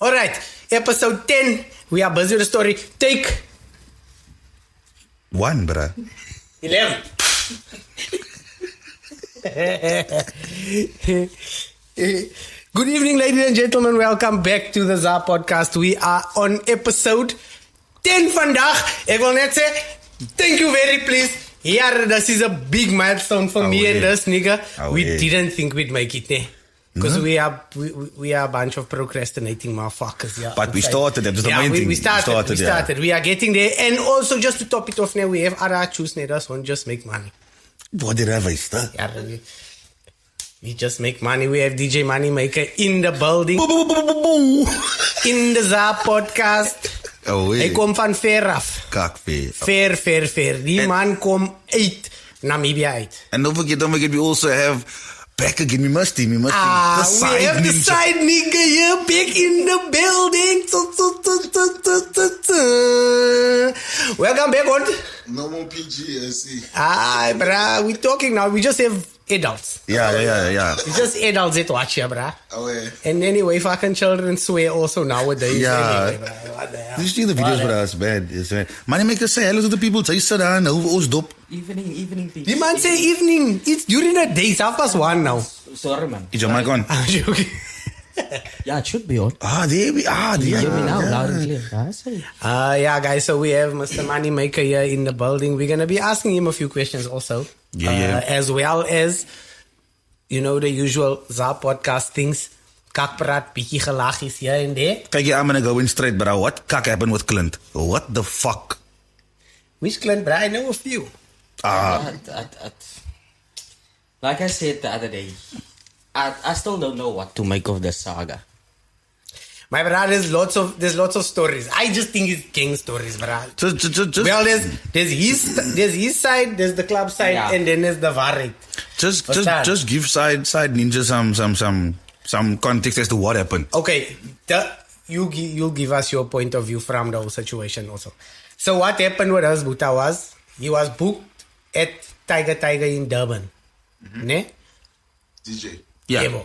Alright, episode 10. We are busy with the story. Take 1, bruh. 11. Good evening, ladies and gentlemen. Welcome back to the ZA podcast. We are on episode 10 vandag. Ek wil net say, thank you very please. Yeah, this is a big milestone for me and this nigga. We didn't think we'd make it, ne? Because we are a bunch of procrastinating motherfuckers. Yeah, but we started. That was the main thing. We started. We are getting there. And also, just to top it off now, we have other choose us on just make money. What did I waste? Yeah, we just make money. We have DJ MoneyMaker in the building. In the ZA podcast. Hij komt van ver af. Kakveer. Ver. Die man komt uit Namibia uit. And don't forget, we also have back again. We must the side we have ninja. The side nigga here back in the building. Welcome back on. No more PGSC. Bruh, we talking now. We just have adults. Yeah. It's just adults that watch here, bruh. Oh, yeah. And anyway, fucking children swear also nowadays. Yeah. Anyway, what the hell? You see the videos, bruh. It's bad. MoneyMaker say hello to the people. Say sit down. Ons dop. Evening. The man say evening. It's during the day. It's 1:30 now. Sorry, man. Is your mic on? I'm joking. Yeah, it should be on. There we are. You hear me now, loud and clear. Yeah, guys. So we have Mr. MoneyMaker here in the building. We're gonna be asking him a few questions also. Yeah. As well as, you know, the usual ZA podcast things. Kakpraat, bietjie gelaggies here and there. Kijk, I'm gonna go in straight, bro. What kak happened with Clint? What the fuck? Which Clint, bro? I know a few. Like I said the other day, I still don't know what to make of the saga. My brother, there's lots of stories. I just think it's gang stories, bro. Just well, there's his side, there's the club side, and then there's the Varek. Just give side ninja some context as to what happened. Okay, you'll give us your point of view from the whole situation also. So what happened with us, Buta, was he was booked at Tiger in Durban. Ne? DJ. Yeah.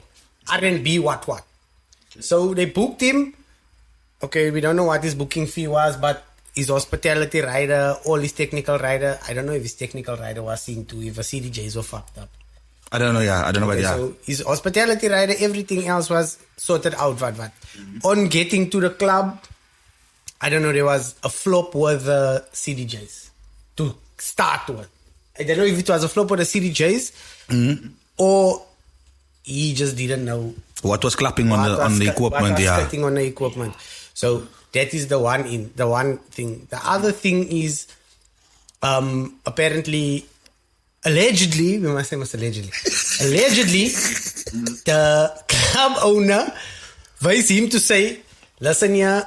R&B, what. So they booked him. Okay, we don't know what his booking fee was, but his hospitality rider, all his technical rider. I don't know if his technical rider was seen to, if a CDJs were fucked up. I don't know, but So his hospitality rider, everything else was sorted out, what. Mm-hmm. On getting to the club, I don't know, there was a flop with the CDJs to start with. I don't know if it was a flop with the CDJs or he just didn't know what was clapping on the equipment. Cutting on the equipment. So that is the one thing. The other thing is apparently, allegedly, we must say allegedly. Allegedly, the club owner advised him to say, listen here,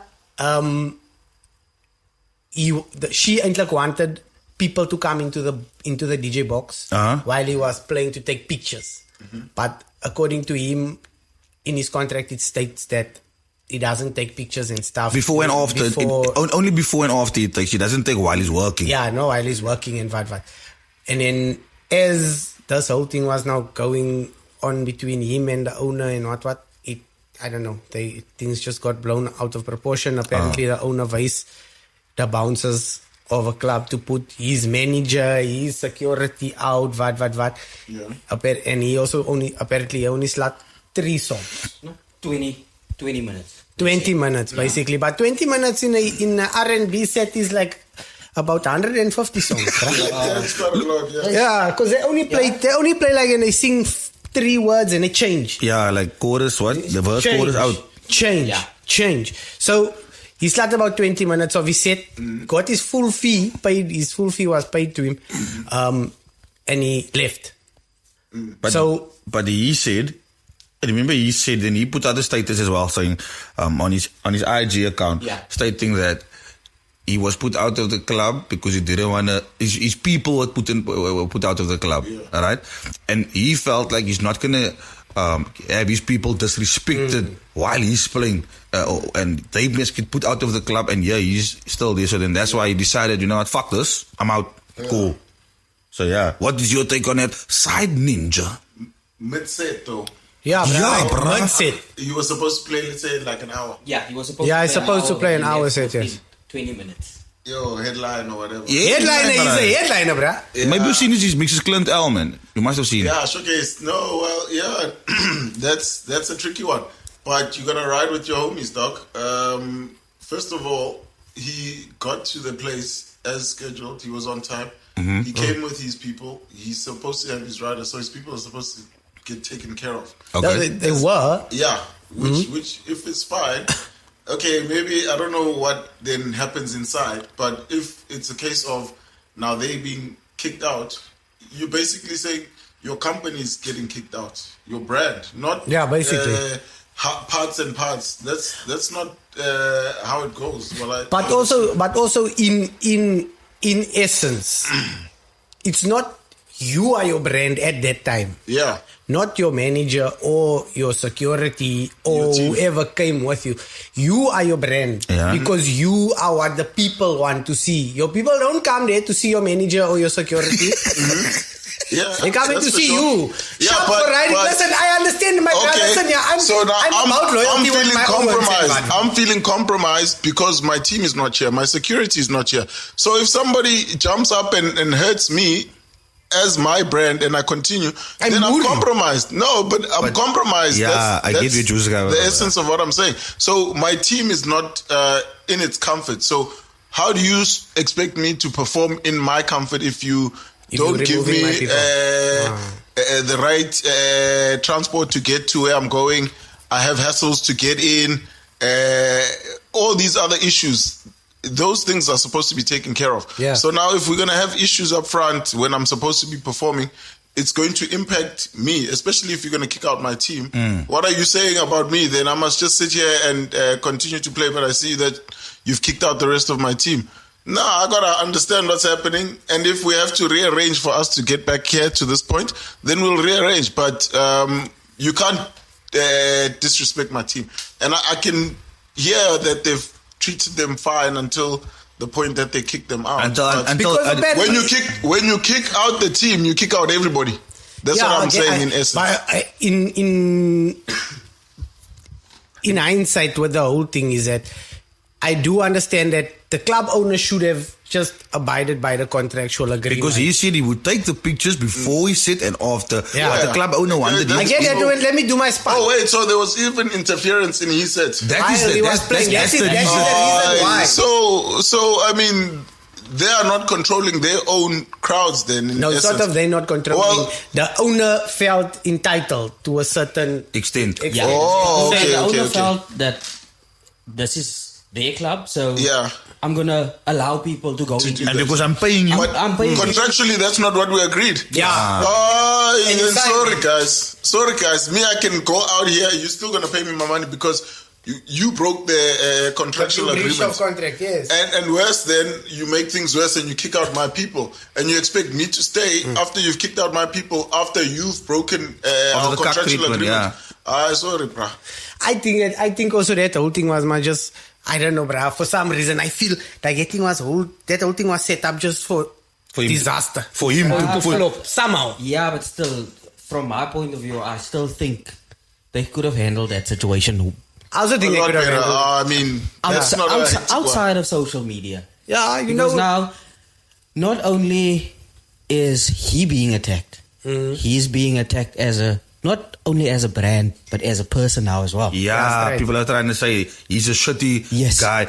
she eintlik wanted people to come into the DJ box while he was playing to take pictures. But according to him, in his contract, it states that he doesn't take pictures and stuff. Before and after. Only before and after he takes. He doesn't take while he's working. Yeah, no, while he's working and what. And then as this whole thing was now going on between him and the owner and what, I don't know. Things just got blown out of proportion. Apparently, the owner advised the bouncers of a club to put his manager, his security out, what. Yeah. And he also only slot 3 songs. No, 20 minutes. 20 minutes, basically. But 20 minutes in a R&B set is like about 150 songs, right? That's quite a lot, yeah. Yeah, because they only play like, and they sing 3 words and they change. Yeah, like chorus, what? The verse, chorus out. Change. So he started about 20 minutes of his set, got his full fee, his full fee was paid to him, and he left. But he said, remember he said, then he put out a status as well saying, on his IG account, stating that he was put out of the club because he didn't want to, his people were put out of the club, alright? And he felt like he's not going to have his people disrespected while he's playing, and they must get put out of the club, and he's still there. So then that's why he decided, you know what, fuck this, I'm out. Cool. So what is your take on that? Side ninja? Mid-set though. Yeah, Yeah, bro. bruh. Mid set. You were supposed to play, let's say, like an hour. Yeah, he was supposed Yeah, to he's play supposed to play an and he hour left set, within yes. 20 minutes. Yo, headline or whatever. Yeah, Headliner, he's bruh. a headliner, bruh. Yeah. Maybe you've seen his mixes Clint Elman. You must have seen it. Yeah, showcase. No, well, yeah, that's a tricky one. But you gotta ride with your homies, dog. First of all, he got to the place as scheduled. He was on time. He came with his people. He's supposed to have his rider, so his people are supposed to get taken care of. Okay. They were. Yeah, which if it's fine, okay, maybe I don't know what then happens inside, but if it's a case of now they being kicked out, you're basically saying your company is getting kicked out, your brand, not basically parts and parts. That's not how it goes. Well, but also in essence, it's not you are your brand at that time. yeah. Not your manager or your security or Your team. whoever came with you. You are your brand Yeah. because you are what the people want to see. Your people don't come there to see your manager or your security. Yeah, They come in that's to for see sure. you. Yeah, Shop but- for riding. but- Listen, I understand my brother. Listen, yeah, I'm about loyalty I'm with feeling my own compromised. self, man. I'm feeling compromised because my team is not here. My security is not here. So if somebody jumps up and hurts me as my brand and I continue, then I'm moody. compromised. No, but I'm compromised. yeah, I get what you're saying. the essence of what I'm saying. So my team is not in its comfort. So how do you expect me to perform in my comfort if you don't you're give removing my me people? the right transport to get to where I'm going? I have hassles to get in. All these other issues. Those things are supposed to be taken care of. Yeah. So now if we're going to have issues up front when I'm supposed to be performing, it's going to impact me, especially if you're going to kick out my team. What are you saying about me? Then I must just sit here and continue to play, but I see that you've kicked out the rest of my team. No, I got to understand what's happening. And if we have to rearrange for us to get back here to this point, then we'll rearrange. But you can't disrespect my team. And I can hear that they've treated them fine until the point that they kick them out. But Because of that- when you kick out the team, you kick out everybody. That's what I'm saying in essence. But in hindsight, what the whole thing is that I do understand that the club owner should have just abided by the contractual agreement. Because he said he would take the pictures before he said and after. Yeah. But the club owner wanted Yeah, I it. get that. Let me do my spot. Oh wait, so there was even interference in his set. He was playing. That's the reason why. So I mean, they are not controlling their own crowds then. In No, essence. sort of they're not controlling. Well- The owner felt entitled to a certain Extent. Yeah. Oh, So okay, the owner okay. felt that this is their club, so Yeah. I'm gonna allow people to go into And because I'm paying you. But I'm paying- contractually, that's not what we agreed. Yeah. Oh, And you signed sorry guys. Me, I can go out here. You're still gonna pay me my money because you broke the contractual breach agreement. of contract. Yes. And worse, then you make things worse and you kick out my people. And you expect me to stay after you've kicked out my people, after you've broken our the cup contractual treatment, agreement. yeah. Sorry, bruh. I think also that whole thing was just I don't know, bruh. For some reason, I feel like that whole thing was set up just for him. disaster. For him to to flop somehow. Yeah, but still, from my point of view, I still think they could have handled that situation I also think A they lot could have better. handled. I mean, that's not a hectic one. outside of social media. Yeah, you Because know. now, not only is he being attacked, he's being attacked not only as a brand, but as a person now as well. Yeah, That's right. people are trying to say he's a shitty Yes. guy.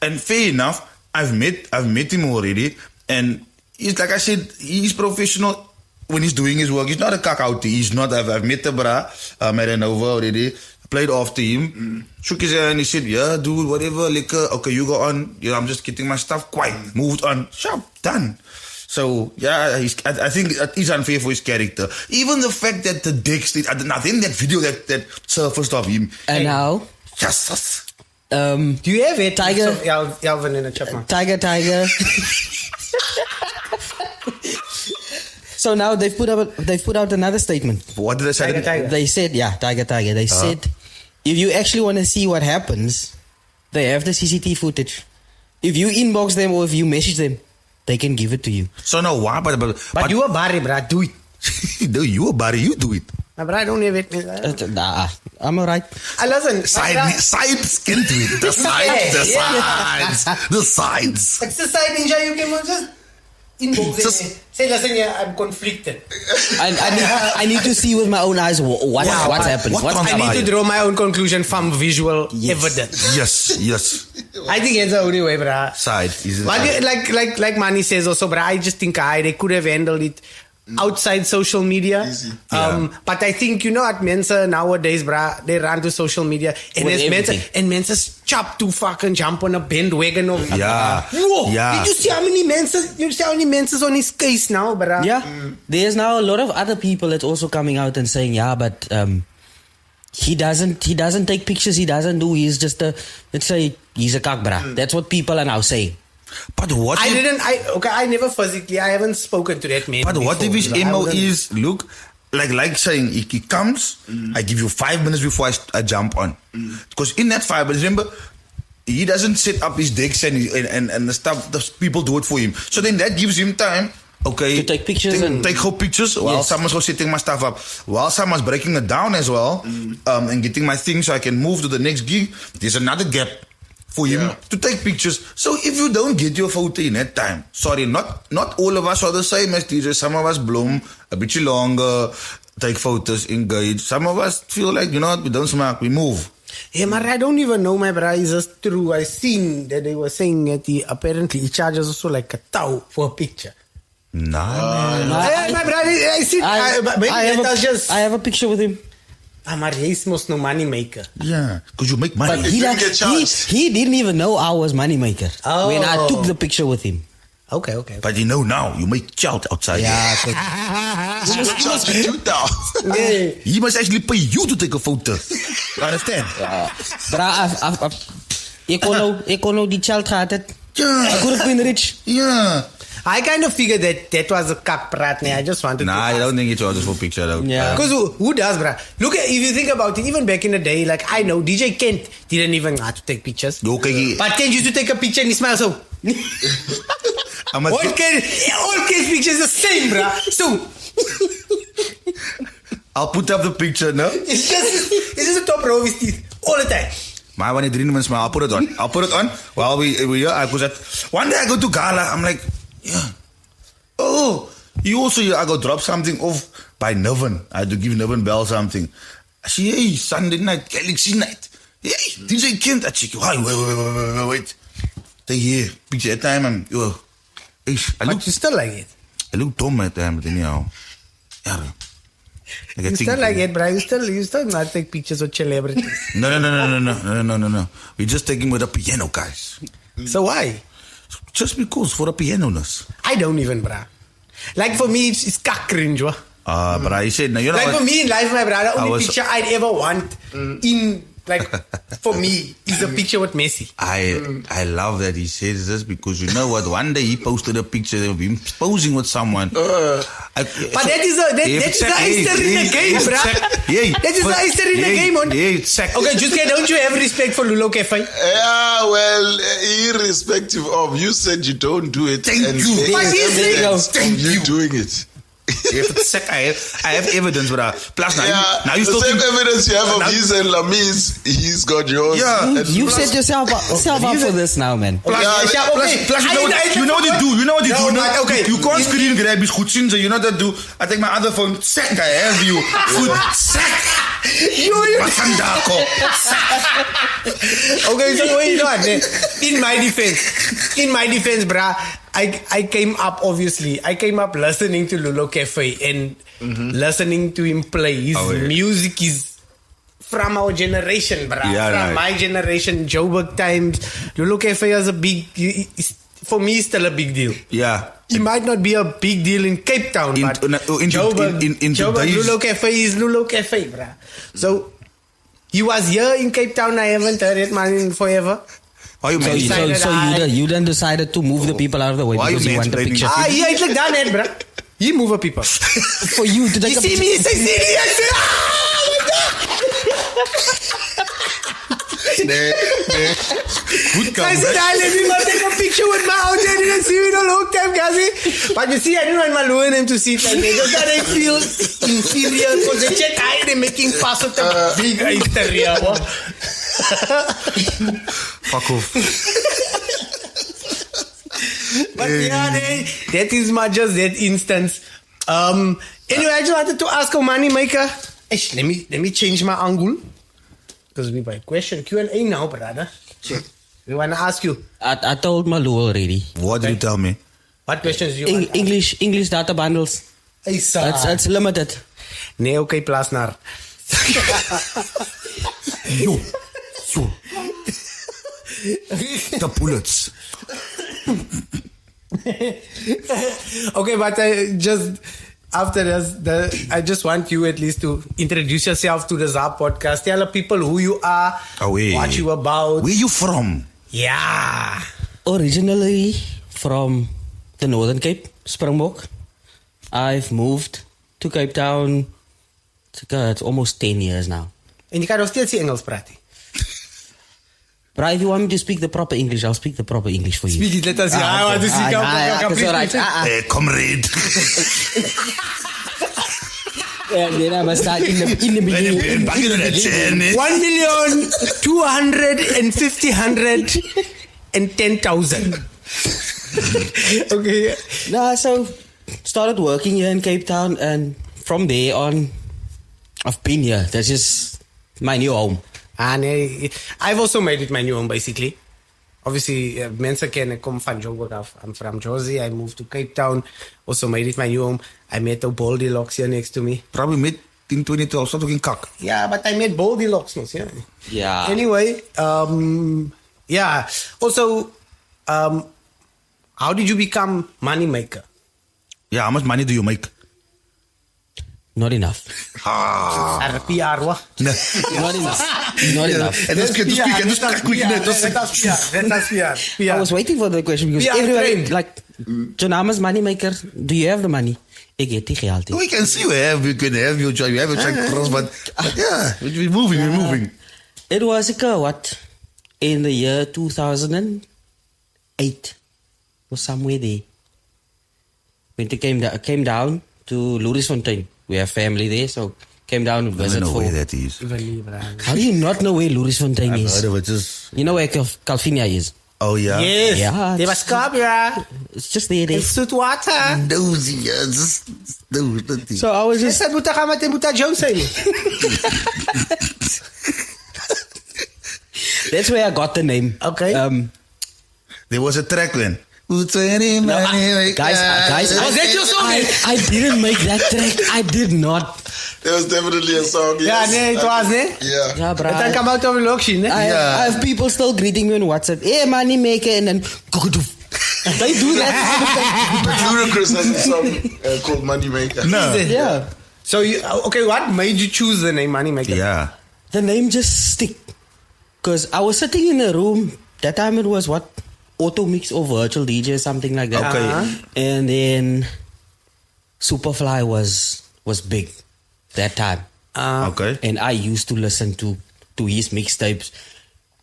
And fair enough, I've met him already, and he's like I said, he's professional when he's doing his work. He's not a kakoutie. He's not. I've met the bra, met an over already. Played after him, shook his hand and he said, "Yeah, dude, whatever, liquor. Okay, you go on. Yeah, I'm just getting my stuff quiet. Moved on. Sharp, done." So yeah, I think it is unfair for his character. Even the fact that the Dexter, in that video that surfaced of him, And now, yes, Do you have it? Tiger- Alvin in a chipmunk. Tiger. So now they've put out another statement. what did I say? Tiger. They said, Tiger. They said, if you actually want to see what happens, they have the CCTV footage. If you inbox them or if you message them, they can give it to you. So now why? But But you a Barry, bruh. Do it. no, you a body, you do it. But I don't have it. Nah, I'm alright. Listen. Sides, kind with the sides. The sides. It's the side ninja. You can just inbox. Say, listen, I'm conflicted. I need to see with my own eyes what's happened. I need to draw my own conclusion from visual evidence. Yes. I think it's the only way, bruh. Side. But like Manny says also, bruh, I just think they could have handled it outside social media. Easy. But I think, you know what, mensen nowadays, bruh, they run to social media and mensen chop to fucking jump on a bandwagon of whoa, did you see how many mensen on his case now, bruh? Yeah. There's now a lot of other people that's also coming out and saying, but he doesn't take pictures, he's just let's say he's a cock, bruh. That's what people are now saying. But what I never physically, I haven't spoken to that man. But what if his MO is, look, like saying, he comes, I give you 5 minutes before I jump on. Because in that 5 minutes, remember, he doesn't set up his decks and the stuff, the people do it for him. So then that gives him time, to take pictures take pictures while someone's setting my stuff up, while someone's breaking it down as well, and getting my things so I can move to the next gig. There's another gap for him to take pictures. So if you don't get your photo in that time, sorry, not all of us are the same as DJs. Some of us bloom a bit longer, take photos, engage. Some of us feel like, you know what, we don't smack, we move. Yeah, but I don't even know, my brother. Is this true? I seen that they were saying that apparently he charges also like a tau for a picture. Nah. My brother, I see. I have a picture with him. Maar hij is most no MoneyMaker. Yeah, because you make money. But he didn't even know I was MoneyMaker when I took the picture with him. Okay. But you know now, you make child outside. Yeah. He must actually pay you to take a photo. You understand? But ik kon nou die child gehad het. Yeah. I could have been rich. Yeah. I kind of figured that was a kak prat. I just wanted to I don't think it was just for picture though. Yeah. Because who does, bruh? Look, if you think about it, even back in the day, like I know DJ Kent didn't even know how to take pictures. Okay. But Kent used to take a picture and he smiles so. All Kent's pictures the same, bruh. So I'll put up the picture, no? It's just a top row of his teeth all the time. Maar wanneer 3 minutes, I'll put it on. While we here, I was at one day I go to Gala, I'm like, you also here, I go drop something off by Niven. I had to give Niven Bell something. I say, hey, Sunday night, Galaxy night. Hey, DJ Kent. I check, wait. Take here, picture at time and But you still like it. I look dumb at time, but anyhow. Yeah. You still like it, bro. You still not take pictures of celebrities. No. We're just taking with a piano, guys. So why? Just because for a piano-ness. I don't even, bro. Like for me, it's cock cringe, bro. But I said, no, you know like what? For me in life, my brother, only picture I'd ever want in, like, for me, is a picture with Messi. I love that he says this because you know what? One day he posted a picture of him posing with someone. But that is the Easter in the game, bro. That is the Easter in the game. Okay, Juske, don't you have respect for Lulo Cafe? Yeah, well, irrespective of, you said you don't do it. Thank you. But he's saying, you doing it. I have evidence, but plus now you still the same evidence you have of his and Lami's, he's got yours. Yeah, you set yourself up for this now, man. Plus you know what they do. Okay, you can't screen grab his goed zien. So you know what I do? I take my other phone. Sack, I have you. Goed, sack. Okay, so wait, you know what? In my defense, bruh, I came up listening to Lulo Cafe and listening to him play. His music is from our generation, bruh. From my generation, Joburg times. Lulo Cafe is for me still a big deal. Yeah. It might not be a big deal in Cape Town, but Joburg, Lulo Cafe is Lulo Cafe, bruh. So he was here in Cape Town. I haven't heard it, man, forever. So you then decided to move the people out of the way because you want the picture. Yeah, it's like that, man, bro. You move a people. For you to take a picture. You see me, say serious. Good I said, comeback. let me go take a picture with my out there. Didn't see me in a long time, guys. But you see, I didn't want my lower name to see it like that. Just that I feel inferior because they check how they're making fast with the big hysteria. Fuck off. But yeah, that is my just that instance. Anyway, I just wanted to ask a MoneyMaker. Let me change my angle. Because we by question Q&A now, brother. Shit. We want to ask you. I told Malu already. What did you tell me? What questions do you want? English data bundles. It's limited. Nee, okay, plus naar. Yo. The bullets. Okay, but I just after this, I just want you at least to introduce yourself to the ZAP podcast. Tell the people who you are, what you about. Where you from? Yeah. Originally from the Northern Cape, Springbok. I've moved to Cape Town. It's almost 10 years now. En je kan nog steeds Engels praten. But if you want me to speak the proper English, I'll speak the proper English for you. Speak it, let us see. I want to see how. Comrade. Yeah, then I must start in the beginning. 1,250,110,000. Okay. Nah, so started working here in Cape Town, and from there on, I've been here. That's just my new home. And I've also made it my new home, basically. Obviously, mensen kennen, kom van Joburg af. I'm from Jersey. I moved to Cape Town. Also made it my new home. I met a Goldilocks here next to me. Probably met in 2012. Zat ook in kak. Yeah, but I met Goldilocks. Yeah. Yeah. Anyway, yeah. Also, how did you become MoneyMaker? Yeah, how much money do you make? Not enough. PR, what? No. Not enough. Not enough. And that's good to speak. And just quick. That's PR. I was waiting for the question because everybody, like, Johannes MoneyMaker, do you have the money? Ik heb die geld. We can see we can have your job. You have a track cross, but yeah, we're moving. It was what? In the year 2008. Was somewhere there. When it came down to Lourensfontein. We have family there, so came down to visit. I don't know where that is. How do you not know where Lourensfontein is? I've heard of it. Just... You know where Calvinia is? Oh, yeah? Yes. Yeah. There was Cabra. It's just there. It's sweet water. Nosy, yeah. Just nosy. So I was Yes, just... dat moet gaan met Muta Joe zijn. That's where I got the name. Okay. There was a track then. Guys, Was that your song? I didn't make that track. I did not. There was definitely a song. Ja, Yes. nee, het was, nee? Yeah. Yeah, bro. Het kwam uit over Lokshin, nee? I have people still greeting me on WhatsApp. Hey, MoneyMaker, and then they do that. Ludacris has a song called MoneyMaker. No. Yeah. So, okay, what made you choose the name MoneyMaker? Yeah. The name just stick. Because I was sitting in a room. That time it was what? Auto mix or virtual DJ, something like that. Okay. And then Superfly was big that time. Okay. And I used to listen to his mixtapes,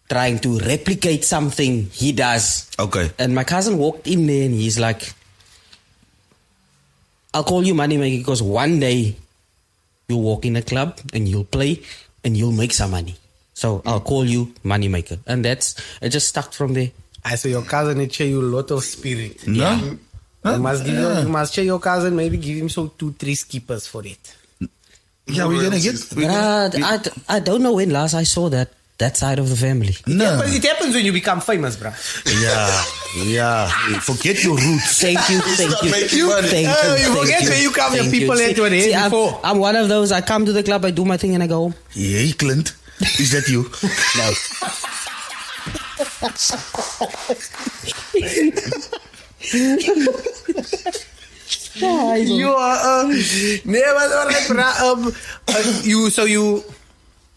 trying to replicate something he does. Okay. And my cousin walked in there and he's like, I'll call you MoneyMaker because one day you'll walk in a club and you'll play and you'll make some money. So I'll call you MoneyMaker. And it just stuck from there. I saw your cousin, it show you a lot of spirit. No? You must show your cousin, maybe give him so 2-3 skippers for it. Yeah, we're gonna get... I don't know when last I saw that side of the family. No. But it happens when you become famous, bro. Yeah. Forget your roots. Thank you. making money. Thank You forget where you come, your people had were here before. I'm one of those. I come to the club, I do my thing, and I go home. Hey, Clint. Is that you? No. You are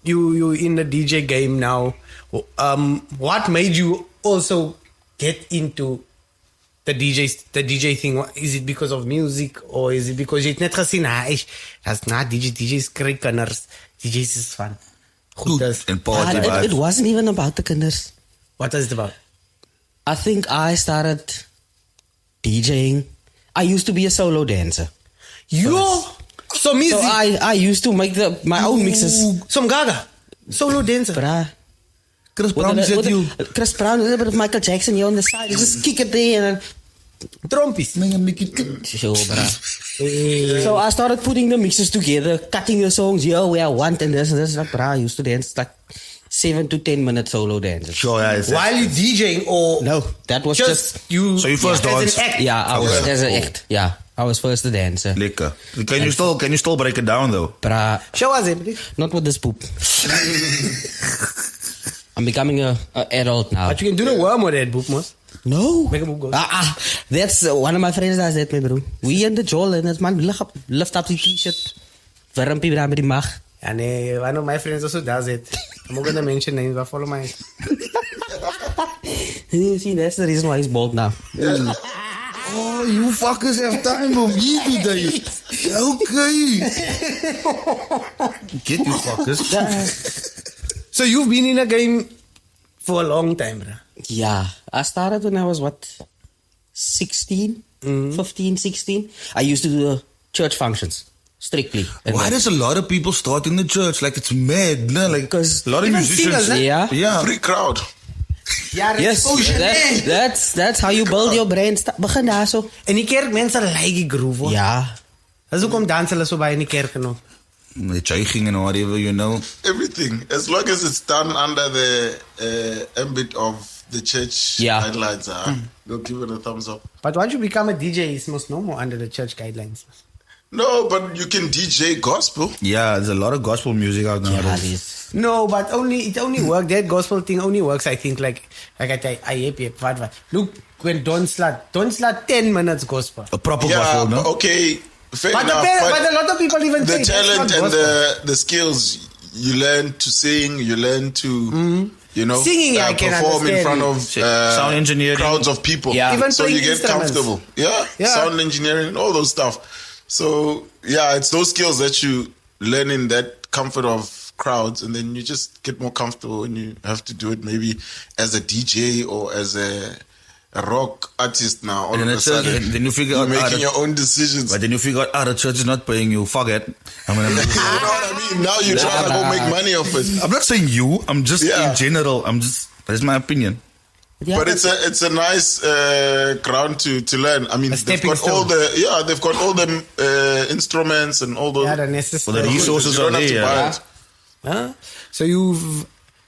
you in the DJ game now. What made you also get into the DJ thing? Is it because of music or is it because you het net gesien, DJ's kry kinders, DJ's is fun? Goed is. And party it vibes. wasn't even about the kinders. What is it about? I think I started DJing. I used to be a solo dancer. Yo! So music. So I used to make my own mixes. Some Gaga. Solo dancer. Bruh. Chris Brown said you. Chris Brown, a little bit of Michael Jackson here on the side. You just kick it there and then... Trompies. Sure, bruh. So I started putting the mixes together, cutting the songs here where I want and this and this. Like, bruh, I used to dance like 7 to 10 minute solo dances. Sure, yeah. While you DJing or... No, that was just you... So you first as danced? an act. yeah, I was Okay. as an act. Yeah, I was first a dancer. Lekker. Can you still break it down though? Bruh, Show us it, please. not with this poop. I'm becoming a adult now. But you can do the worm with that, book, mos. No. Make a book go. That's one of my friends does that, my bro. We in the joel and it's man lift up the t-shirt. Warmpie bra met die mag. Ja, nee, one of my friends also does it. I'm not gonna mention names, but follow my... You see, that's the reason why he's bald now. Oh, you fuckers have time om hier te doen. Okay. Get you fuckers. So you've been in a game for a long time, bro. Yeah, I started when I was 16, 15, 16. I used to do the church functions strictly. And Why does a lot of people start in the church? Like it's mad, no? Like Because a lot of even musicians. singers, yeah. Yeah. Free crowd. Ja, Yes, that's how you build your brain. Begin daar zo. En die kerk mense like die groove, hoor. Ja. Dis hoekom dans hulle so baie in die kerk nog. The juiging and whatever, you know. Everything. As long as it's done under the ambit of the church Yeah. guidelines, they'll give it a thumbs up. But once you become a DJ, it's most normal under the church guidelines. No, but you can DJ gospel. Yeah, there's a lot of gospel music out Ja, nowadays. dis. No, but it only works. That gospel thing only works, I think, like I what. Look, when Don Slat 10 minutes gospel. A proper Yeah, gospel, no? okay. Fair But, enough. but a lot of people even the say that's talent not and gospel. the skills, you learn to sing, you learn to, you know, Singing, I can perform in understand. front of Sound engineering. crowds of people. Yeah. Even so playing you get instruments. comfortable. Yeah, Yeah. sound engineering, all those stuff. So yeah, it's those skills that you learn in that comfort of crowds, and then you just get more comfortable when you have to do it maybe as a DJ or as a rock artist now. All And of then a it's sudden, then you figure you're out making your own decisions. But then you figure out, the church is not paying you. Fuck it. You know what I mean? Now you're trying to go make money off it. I'm not saying you. I'm just Yeah. in general. That's my opinion. Ja, But it's a nice ground to learn. I mean, A they've stepping got all stone. they've got all the instruments and all those. Yeah, the necessary. Well, the resources You don't are have to there. buy Yeah. it. Huh?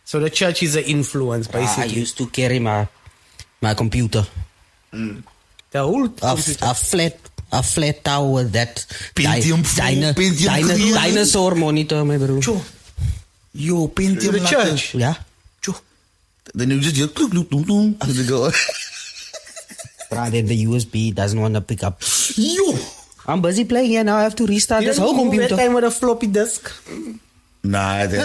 So the church is an influence, I basically. used to carry my computer. The whole A flat tower that Pentium 4, Pentium 3. dinosaur monitor, my bro. Yo, Pentium the latte. church. Yeah. Then you just hear kloek, kloek, kloek, kloek. And they go, But then the USB doesn't want to pick up. yo. I'm busy playing here now. I have to restart You this don't whole move that computer. time with a floppy disk. Nah, There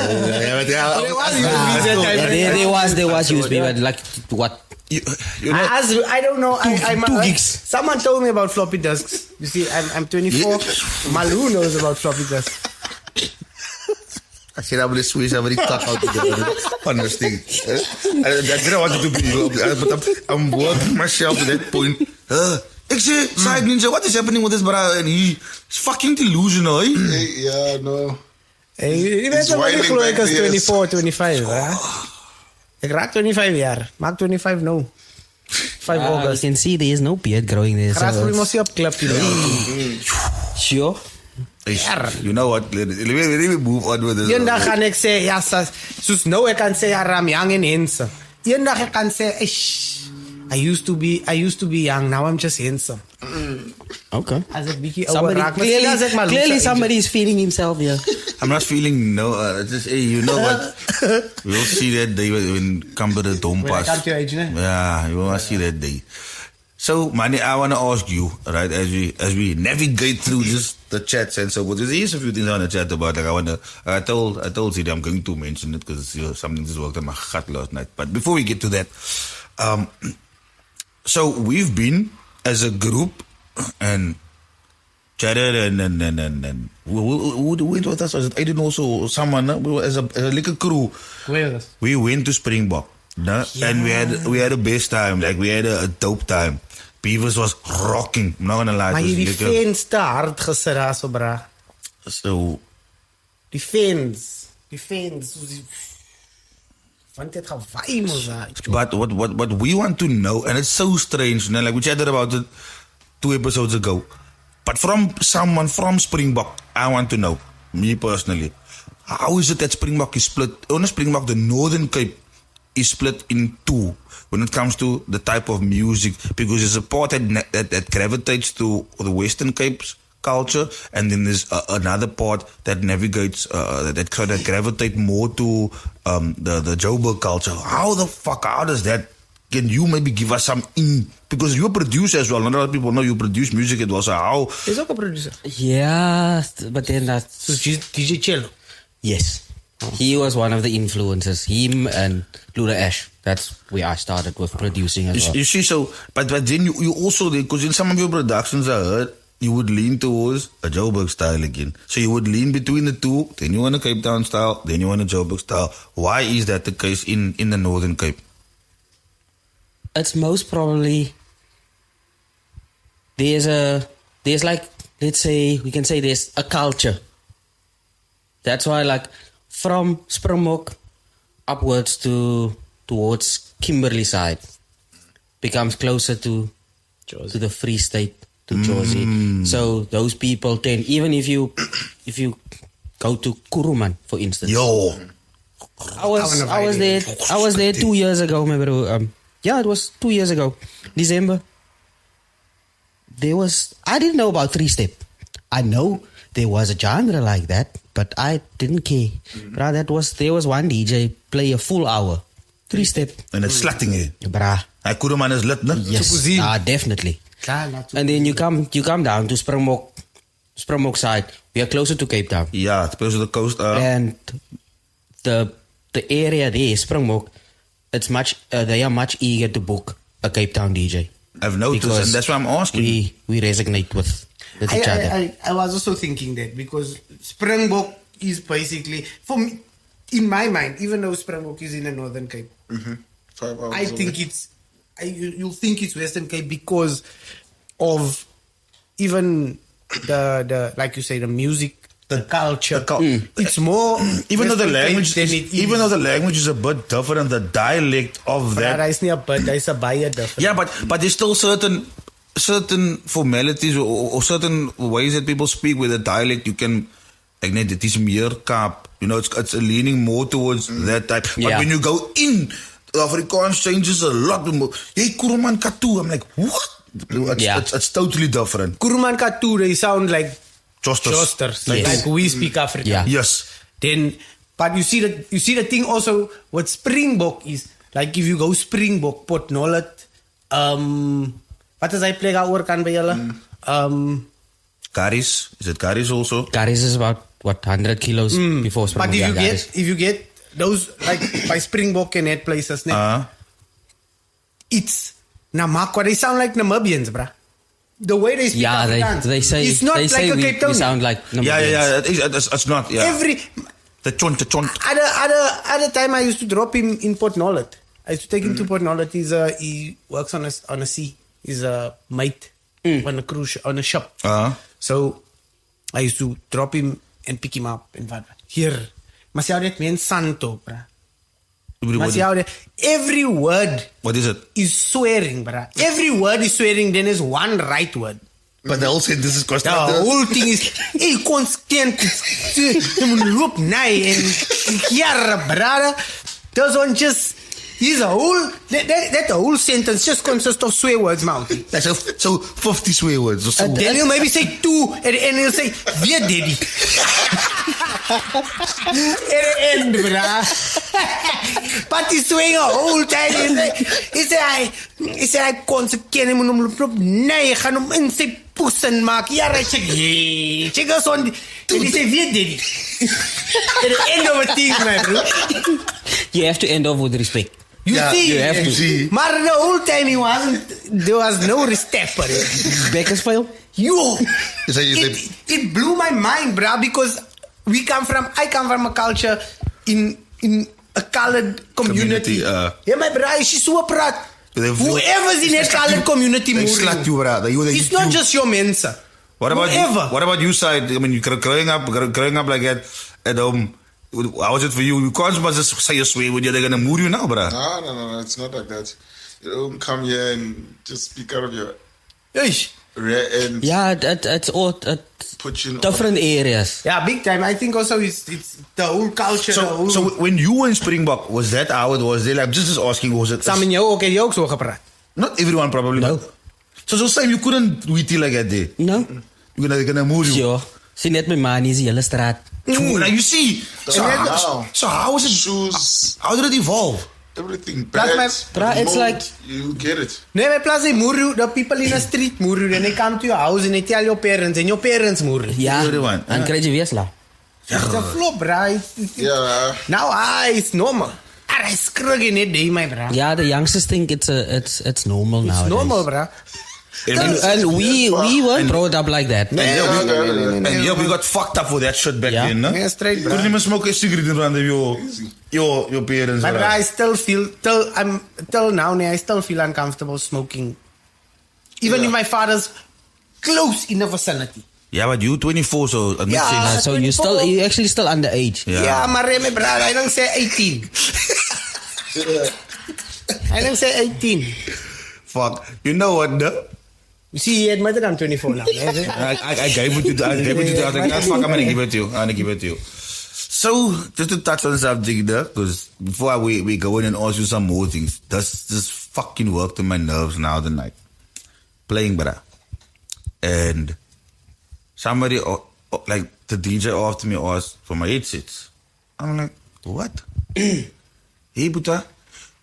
was USB, but like what? you know, I don't know. Two gigs. Someone told me about floppy disks. You see, I'm 24. Malu knows about floppy disks. I said I'm going to switch every tuck out together. Honestly. I didn't want it to be, but I'm working myself to that point. Ik say, Side Ninja, what is happening with this brother? And he's fucking delusional, eh? Yeah, no. Hey, je bent wel winding geloof ik back als the years. 24, 25. Hè? Ik raak 25 jaar. Maak 25 nou. 5 You August. can see there is no beard growing there. Graag So voor iemand die op club. sure. You know what? Let me move on with this. Eendag gaan ik zeggen, ja, soos nou ik kan zeggen, Ram young en handsome. Eendag ik kan zeggen, I used to be young, now I'm just handsome. Okay. As ek bietjie ouer raak, Clearly somebody is feeling himself here. I'm not feeling just, hey, you know what? We'll see that day when come to the When I Dompas. come to your age, ne? Yeah, you will see that day. So, Manny, I want to ask you, right, as we navigate through just the chats and so forth. There's a few things I want to chat about. Like I told Zidi I'm going to mention it because something just worked on my gut last night. But before we get to that, so we've been as a group, and Jared and who went with us? Was it Aiden also? Someone? We were as a like a crew. Where was? We went to Springbok, and we had the best time. Like we had a dope time. Beavers was rocking. I'm not gonna lie. Maar it was die lekker. fans te hard gesit daar so, bra. So Die fans. Want dit gaan vaai mos daar. But what we want to know, and it's so strange, like we chatted about it 2 episodes ago. But from someone from Springbok, I want to know, me personally, how is it that Springbok is split? On Springbok, the Northern Cape is split in 2 when it comes to the type of music, because there's a part that gravitates to the Western Cape's culture, and then there's another part that navigates that gravitate more to the Joburg culture. How does that? Can you maybe give us some because you produce as well? Not a lot of people know you produce music as well. So how? Is ook 'n producer. Yeah, but then that's... So DJ Cello. Yes. He was one of the influences. Him and Luda Ash. That's where I started with producing as well. You see, so, but then you also, because in some of your productions I heard, you would lean towards a Joburg style again. So you would lean between the two, then you want a Cape Town style, then you want a Joburg style. Why is that the case in the Northern Cape? It's most probably there's like, let's say, we can say there's a culture. That's why, like, from Springbok upwards towards Kimberley side becomes closer to the Free State, to Jersey. So those people tend, even if you go to Kuruman, for instance. Yo, I was there 2 years ago, my bro. Yeah, it was 2 years ago, December. I didn't know about 3-step. I know there was a genre like that, but I didn't care. Brah, there was one DJ play a full hour, 3-step. and it's slutting here. Brah. I could have managed lit, no? Yes, definitely. And then you come down to Springbok side. We are closer to Cape Town. Yeah, it's close to the coast. And the area there, Springbok, it's they are much eager to book a Cape Town DJ. I've noticed, Because and that's why I'm asking. We resonate with each other. I was also thinking that because Springbok is basically, for me, in my mind, even though Springbok is in the Northern Cape, 5 hours I think you'll think it's Western Cape because of even the like you say, the music, the culture. It's more Even though the Western language, Cape than it even though the language is a bit different, the dialect of that. That is not a bit, that's a baie different. Yeah, but there's still certain formalities or certain ways that people speak with a dialect. You can, like, net, it is meer Kaap. You know, it's leaning more towards that type. But Yeah. when you go in, the Afrikaans changes a lot more. Hey, Kuruman Katu. I'm like, what? It's totally different. Kuruman Katu, they sound like Josters. like we speak African. Yeah. Yes. Then, but you see the thing also with Springbok is like if you go Springbok, Port Nollet, wat is hy plek daar oor kan by julle? Karis. Is it Karis also? Karis is about 100 kilos before Springbok. But Yeah, if you get those like by Springbok and that places, it's Namakwa. They sound like Namibians, bruh. The way they speak Afrikaans. they say it's not they like say a Cape Town. we sound like Yeah. It's not. Yeah. Every The chont. other time I used to drop him in Port Nollet. I used to take him to Port Nollet. He works on a sea. He's a mate on a cruise on a ship. So I used to drop him and pick him up and what here. Mas jou dit meen santo, bruh. Mas jou dit every word. What is it? Is swearing, bruh. Every word is swearing. Then there's one right word. But the whole sentence is The constructed. whole thing is constant. You moet loop nee en hier, brother. Those one just. He's a whole. That whole sentence just consists of swear words, mountie. So 50 swear words or so. Then he'll maybe say 2 and he'll say, "Weer daddy." At the end, bruh. But he's swearing a whole time. He say, I consequent hom om loop. Nee, gaan hom in sy pussen maak. Ja, hy sê, "Hey, check us on." And he say, "Weer daddy." At the end of a thing, my bro. You have to end off with respect. You see, you have to. Maar the whole time there was no respect for it. Baker's fail? Yo, So you said, it blew my mind, bruh, because I come from a culture in a colored community. Yeah, my bruh, she's so proud. Whoever's in a colored community, they slut you, brother. It's not just your mensa. What about Whoever. What about you side? I mean, you growing up like that at home. How was it for you? You can't just say your sway when they're gonna move you now, bruh. No. It's not like that. You don't come here and just speak out of your Eish. rear end. Yeah, it's all Put you in different areas. Yeah, big time. I think also it's the whole culture. So when you were in Springbok, was that how it was? They like just asking, was it? Samen jou ook, jy ook so gepraat? Not everyone probably. No. So same you couldn't witty like that day. No? You're gonna move you. Sure. Sien net my man is die hele straat. Now you see. So how was it? Shoes. How did it evolve? Everything. That's my- Beds, Bruh, it's remote, like- you get it. Nee, my plus they muru, the people in the street muru, then they come to your house and they tell your parents and your parents muru. Ja, Everyone. dan krijg je weer sla. It's a flop, bruh. Yeah. Now, it's normal. I scrug in it day, my bruh. Ja, the youngsters think it's normal now. It's normal, bruh. And we weren't brought up like that. And we got fucked up for that shit back Yeah. then, no? Yeah, straight, Couldn't bruh. even smoke a cigarette in front of your parents. My bruh. bruh, I still feel, till now, I still feel uncomfortable smoking. Even if my father's close in the vicinity. Yeah, but you 24, so I'm not Yeah. saying. So you actually still underage. Yeah, maar my bruh, I don't say 18. I don't say 18. Fuck. You know what, no? You see, he admitted I'm 24 now. I gave it to you. I was like, fuck, I'm gonna give it to you. So, just to touch on the subject there, because before we go in and ask you some more things, does this fucking work to my nerves now the night? Playing, bruh. And somebody, like the DJ after me asked for my headsets. I'm like, what? Hey, Buta,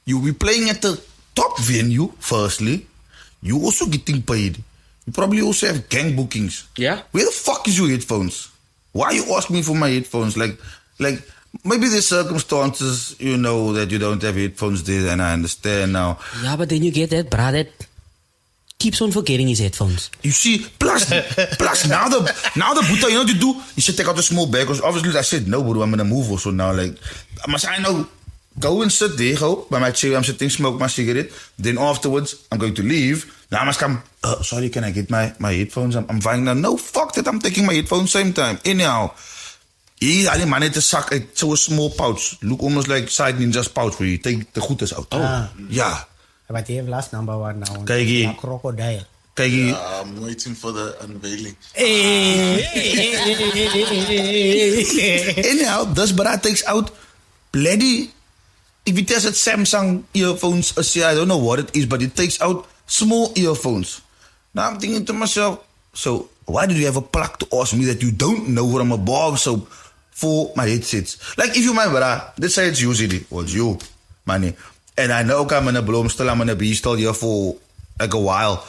you be playing at the top venue, firstly. You also getting paid. You probably also have gang bookings. Yeah. Where the fuck is your headphones? Why you ask me for my headphones? Like maybe there's circumstances, you know, that you don't have headphones there, and I understand now. Yeah, but then you get that brother that keeps on forgetting his headphones. You see, plus now the Buta, you know what you do? You should take out a small bag, because obviously I said no, bro, I'm gonna move also now. Like, must I know? Go and sit there, go by my chair. I'm sitting, smoke my cigarette. Then afterwards, I'm going to leave. Now I must come. Sorry, can I get my headphones? I'm fine now. No, fuck that. I'm taking my headphones same time. Anyhow, he had man het 'n sak uit so 'n small pouch. Look almost like Side Ninja's pouch where you take the goodies out. Yeah. But he have last number one now. Kijk hier. A crocodile. Kijk hier. I'm waiting for the unveiling. Anyhow, this bra takes out bloody. If it has a Samsung earphones, I don't know what it is, but it takes out small earphones. Now I'm thinking to myself, so why did you have a plug to ask me that you don't know from a bar soap for my headsets? Like if you my bra, let's say it's you, Zidi, or it's you, money, and I know okay, I'm gonna blow, I'm gonna be still here for like a while.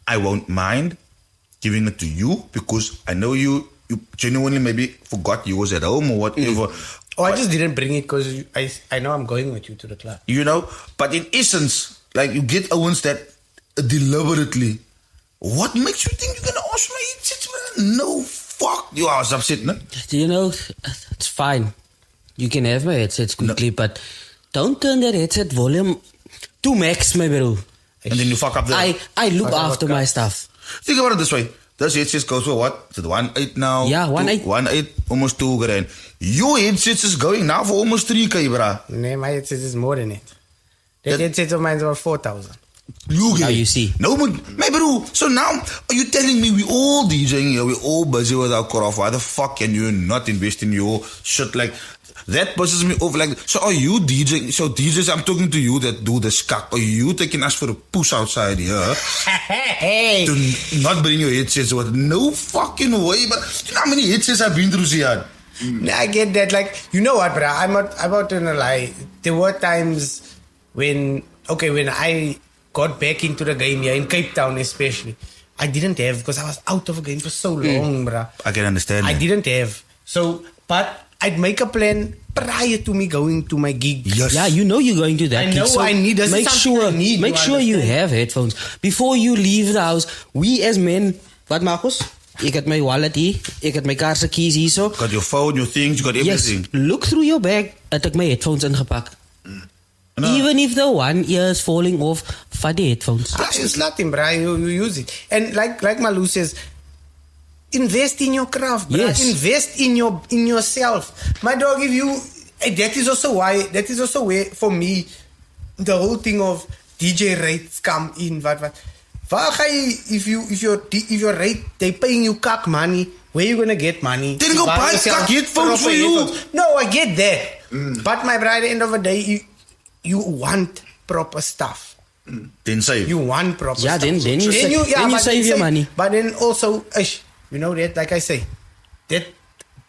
I won't mind giving it to you because I know you genuinely maybe forgot yours at home or whatever. Oh, I just didn't bring it because I know I'm going with you to the club. You know, but in essence, like you get ones that deliberately. What makes you think you're gonna ask my headsets, man? No, fuck. You are upset, no? You know, it's fine. You can have my headsets quickly, but don't turn that headset volume to max, my bro. And then you fuck up the. I look after my stuff. Think about it this way. This headset goes for what? Is it 1.8 now? Yeah, 1.8. 1.8, almost 2 grand. Your headset is going now for almost 3K, bruh. Nee, my headset is more than it. That headset of mine is about 4,000. Look Now at you see. No, but, my bro, so now, are you telling me we all DJing here, we're all busy with our craft, why the fuck can you not invest in your shit? Like, that pisses me off. Like, so are you DJing, so DJs, I'm talking to you that do the skak, are you taking us for a push outside here? Hey! To not bring your headsets with? No fucking way, but you know how many headsets I've been through, Ziad? I get that. Like, you know what, bro? I'm not gonna lie. There were times when I got back into the game here in Cape Town, especially. I didn't have because I was out of the game for so long, bro. I can understand I that. didn't have. So, but I'd make a plan prior to me going to my gig. Yes. Yeah, you know you're going to that I know gig, so I need- this is make something sure I need, make you sure you understand? have headphones before you leave the house. We as men, wat Marcus? Ik heb my wallet hier, ik heb my car se keys hier so. Got your phone, your things, you got Yes, everything. look through your bag. Het ek my headphones ingepakt. No. Even if the one ear is falling off, vat die headphones. It's nothing, bro. You use it. And like Malu says, invest in your craft, bro. Yes. Invest in yourself. My dog, if you that is also where for me the whole thing of DJ rates come in. What waar ga je, if your rate they paying you cock money, where you gonna get money? Then go buy yourself cock headphones proper for you. headphones. No, I get that. But my brother, at the end of the day, you want proper stuff. Then save. You want proper Yeah, stuff. then you but save your money. But then also, you know that, like I say, that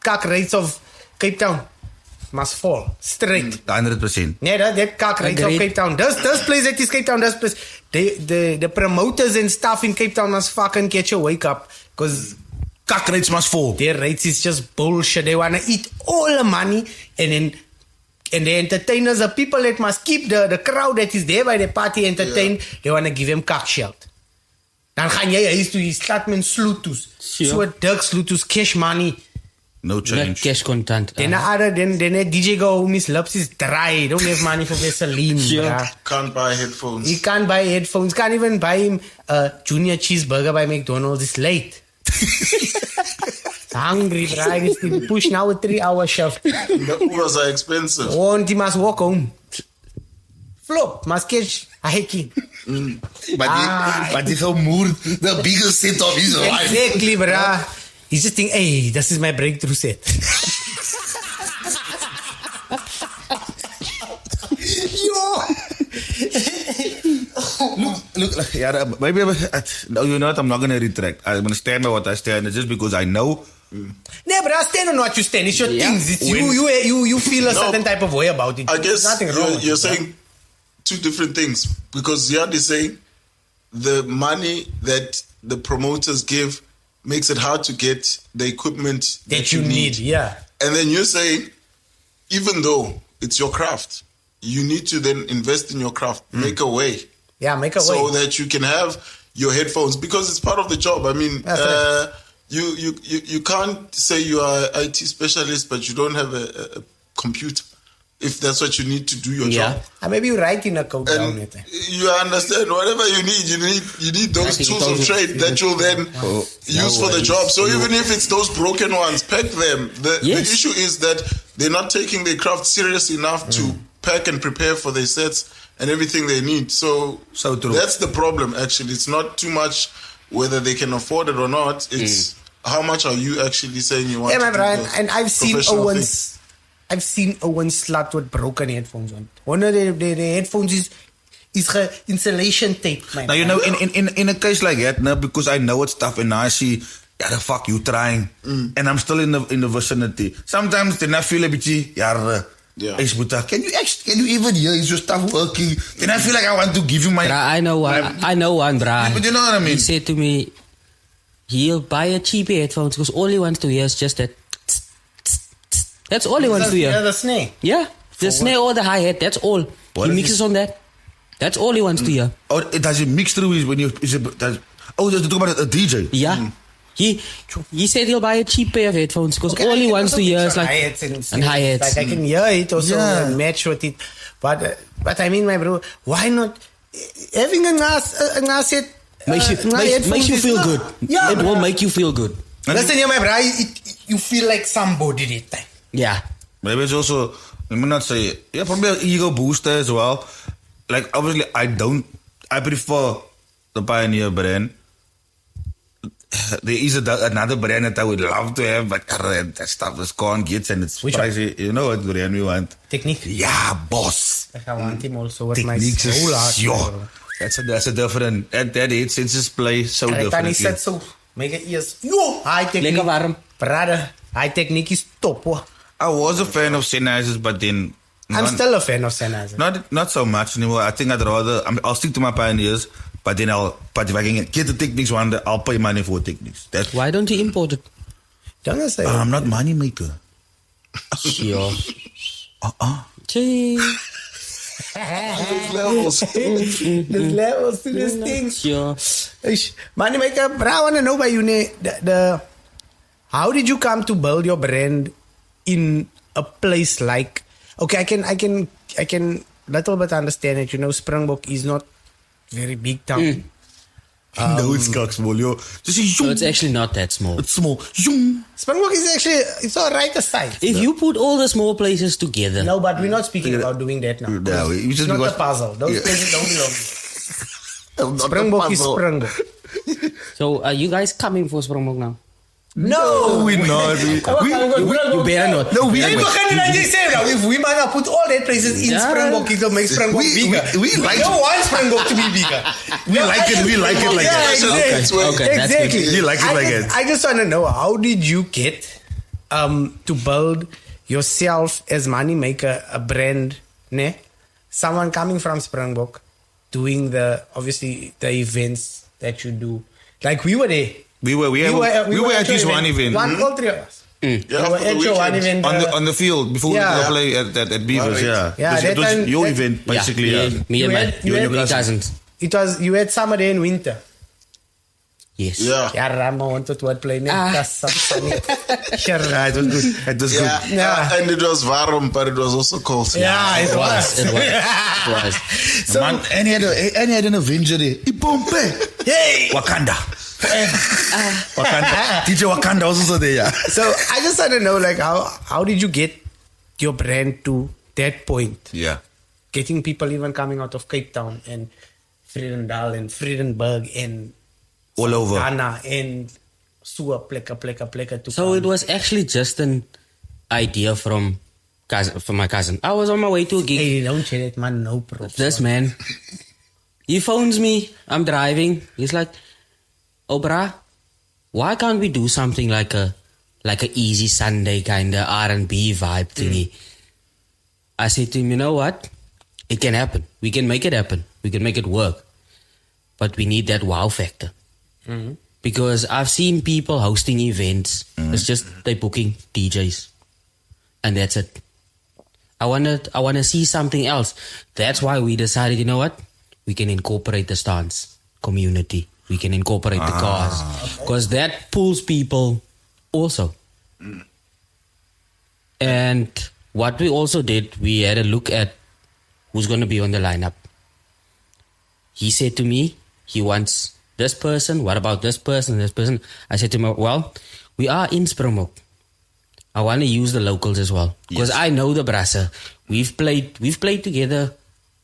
kak rates of Cape Town must fall straight. 100%. Nee, that kak rates of Agreed. Cape Town. This place that is Cape Town, this place, the promoters and stuff in Cape Town must fucking get your wake up, because Kak rates must fall. their rates is just bullshit. They wanna eat all the money, and the entertainers, the people that must keep the crowd that is there by the party entertained, they wanna give them kaksheld. Dan gaan jy huis toe, jy slaat met sloetoes. Sure. So dik sloetoes, cash money. No Not change. cash contant. Then the DJ go home, his lips is dry. Don't have money for Vaseline. Sure. bruh. Can't buy headphones. He can't buy headphones, can't even buy him a junior cheeseburger by McDonald's. It's late. It's hungry, bro. He's been push now a 3-hour shift. The Ubers are expensive. Want he must walk home. Flop, must catch a hickey. But he's so mood, the biggest set of his life. Exactly, bro. He's just think, hey, this is my breakthrough set. Yo! Look, yeah, maybe, no, you know what, I'm not going to retract. I'm going to stand by what I stand. It's just because I know. Nah, bro, stand on what you stand. It's your things. It's you feel a certain type of way about it. I There's guess nothing wrong with you're it, bro. saying two different things, because Ziad is saying the money that the promoters give makes it hard to get the equipment that you need. Yeah. And then you're saying, even though it's your craft, you need to then invest in your craft, make a way. Yeah, make a So way. that you can have your headphones, because it's part of the job. I mean, That's right. you can't say you are an IT specialist, but you don't have a computer, if that's what you need to do your job. Maybe you write in a code down And it. you understand, whatever you need those think tools it's of trade that you'll then use for the job. So even if it's those broken ones, pack them. The issue is that they're not taking their craft serious enough to pack and prepare for their sets and everything they need. So true. that's the problem, actually. It's not too much whether they can afford it or not. It's how much are you actually saying you want Yeah, to my do Brian, the and I've seen professional thing. I've seen Owen's slut with broken headphones on. One of the headphones is insulation tape, man. Now, you know, in a case like that, no, because I know it's tough and I see, yeah, the fuck you trying, and I'm still in the vicinity. Sometimes then I feel a bit, can you even hear your stuff working? Then I feel like I want to give you my. Bra, I know one, bra. But you know what I mean? He said to me, he'll buy a cheap headphones because all he wants to hear is just that. That's all he wants to hear. Yeah, the snare. Yeah, the snare or the hi-hat, that's all. What He is mixes on that. That's all he wants to hear. Oh, it does it mix through is when you. Is it, does, oh, you're talking about a DJ. Yeah. He said he'll buy a cheap pair of headphones because all he wants to hear is like hi-hats and hi-hats. Like I can hear it also Yeah. match with it. But I mean, my bro, why not having a NAS set? Makes you feel good. Yeah, It will make you feel good. Listen here, my bro, you feel like somebody that time. Yeah. Maybe it's also, let me not say, yeah, probably an ego booster as well. Like, obviously, I prefer the Pioneer brand. There is another brand that I would love to have, but that stuff is can't get and it's Which one? pricey. You know what brand we want? Technique. Yeah, boss. I want him also with my Techniques soul art. is, yo, that's a different, that head senses play so Kijk, kan differently. niet zet zo. Make it ears. Yo, high technique. Lekker warm. Brother, high technique is top hoor. I was a fan of Sennheisers, but then I'm still a fan of Sennheiser. not so much anymore. I think I'll stick to my Pioneers, but then but if I can get the Techniques one, I'll pay money for Techniques. That's Why don't you import it? Don't say I'm not MoneyMaker. Sure. Gee. There's levels. There's levels to this thing. Sure. MoneyMaker, bro, I want to know by you, how did you come to build your brand in a place like? Okay, I can little bit understand it. You know, Springbok is not very big town. No, it's small, yo. So it's actually not that small. It's small. Zoom. Springbok is actually, it's all right aside. If you put all the small places together. No, but we're not speaking about doing that now. No, It's not a puzzle. Those places don't belong. Springbok is Springbok. So are you guys coming for Springbok now? No, we're not. You better not. No, we If we might put all that places in Springbok, it'll make Springbok bigger. we like We don't want Springbok to be bigger. We like it like that. Okay, that's good. Exactly. We like it like that. I just want to know, how did you get to build yourself as MoneyMaker a brand? Ne? Someone coming from Springbok, doing obviously the events that you do. Like we were there. We were at this one event. All three of us. Yeah, We were after the at your one weekend. event. on the field before Yeah. we play at Beavers. Alright. Yeah, Yeah, it was that time- your that- event basically. Yeah, Yeah. me and my You had- my cousins. It was, you had summer day and winter. Yes. Yeah. Yeah, Rama wanted to play. Sure. It was good. It was Yeah. good. Yeah. And it was warm, but it was also cold. Yeah, it was. It was. So, Man, and he had an Avenger there. Ipompe. hey! Wakanda. Wakanda. DJ Wakanda was also there. Yeah. So I just want to know, like, how did you get your brand to that point? Yeah. Getting people even coming out of Cape Town and Vredendal and Vredenburg and All over. Ghana and Sua pleka to So come. it was actually just an idea from my cousin. I was on my way to a gig. Hey, don't say that, man. No problem. This man, he phones me. I'm driving. He's like, "Oh, brah, why can't we do something like a easy Sunday kind of R&B vibe thingy?" I said to him, "You know what? It can happen. We can make it happen. We can make it work. But we need that wow factor." Because I've seen people hosting events. It's just they booking DJs, and that's it. I wanna see something else. That's why we decided, you know what? We can incorporate the stance community. We can incorporate the cars, because that pulls people also. And what we also did, we had a look at who's going to be on the lineup. He said to me, he wants this person. What about this person? This person. I said to him, well, we are in Springbok. I want to use the locals as well, because I know the brasser. We've played together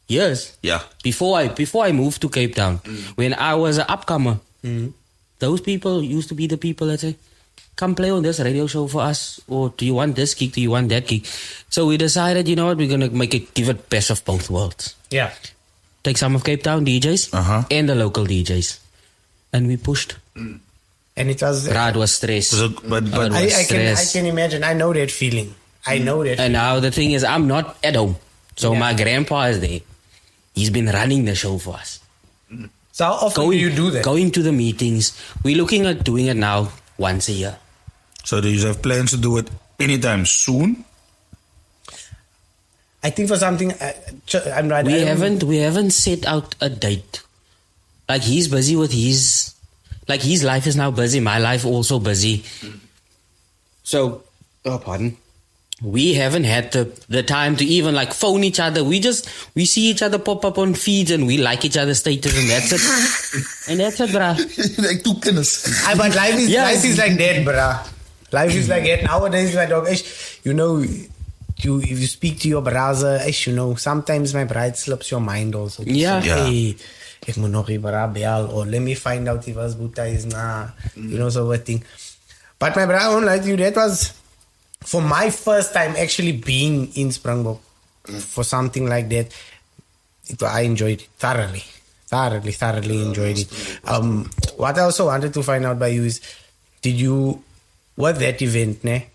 years. Yeah. Before I moved to Cape Town, when I was an upcomer, those people used to be the people that say, "Come play on this radio show for us," or "Do you want this gig? Do you want that gig?" So we decided, you know what, we're gonna give it best of both worlds. Yeah. Take some of Cape Town DJs and the local DJs, and we pushed. And it was... Brad was stressed. But I can imagine. I know that feeling. I know that And now the thing is, I'm not at home, so my grandpa is there. He's been running the show for us. So how often do you do that? Going to the meetings. We're looking at doing it now once a year. So do you have plans to do it anytime soon? I think for something... I'm right. We haven't set out a date. Like, he's busy with his... Like, his life is now busy. My life also busy. So, pardon. We haven't had the time to even like phone each other. We see each other pop up on feeds and we like each other's status, and that's it. And that's it, bruh. Like two kinders. But life is like that, bruh. Life is like that. Nowadays, my dog, you know, if you speak to your brother, you know, sometimes my bride slips your mind also. Yeah. Hey, ek moet nog die bra bel, or let me find out if Buta is na, you know, so what thing. But my brother won't lie to you, that was for my first time actually being in Springbok for something like that. I enjoyed it thoroughly enjoyed it. What I also wanted to find out by you is, with that event, ne?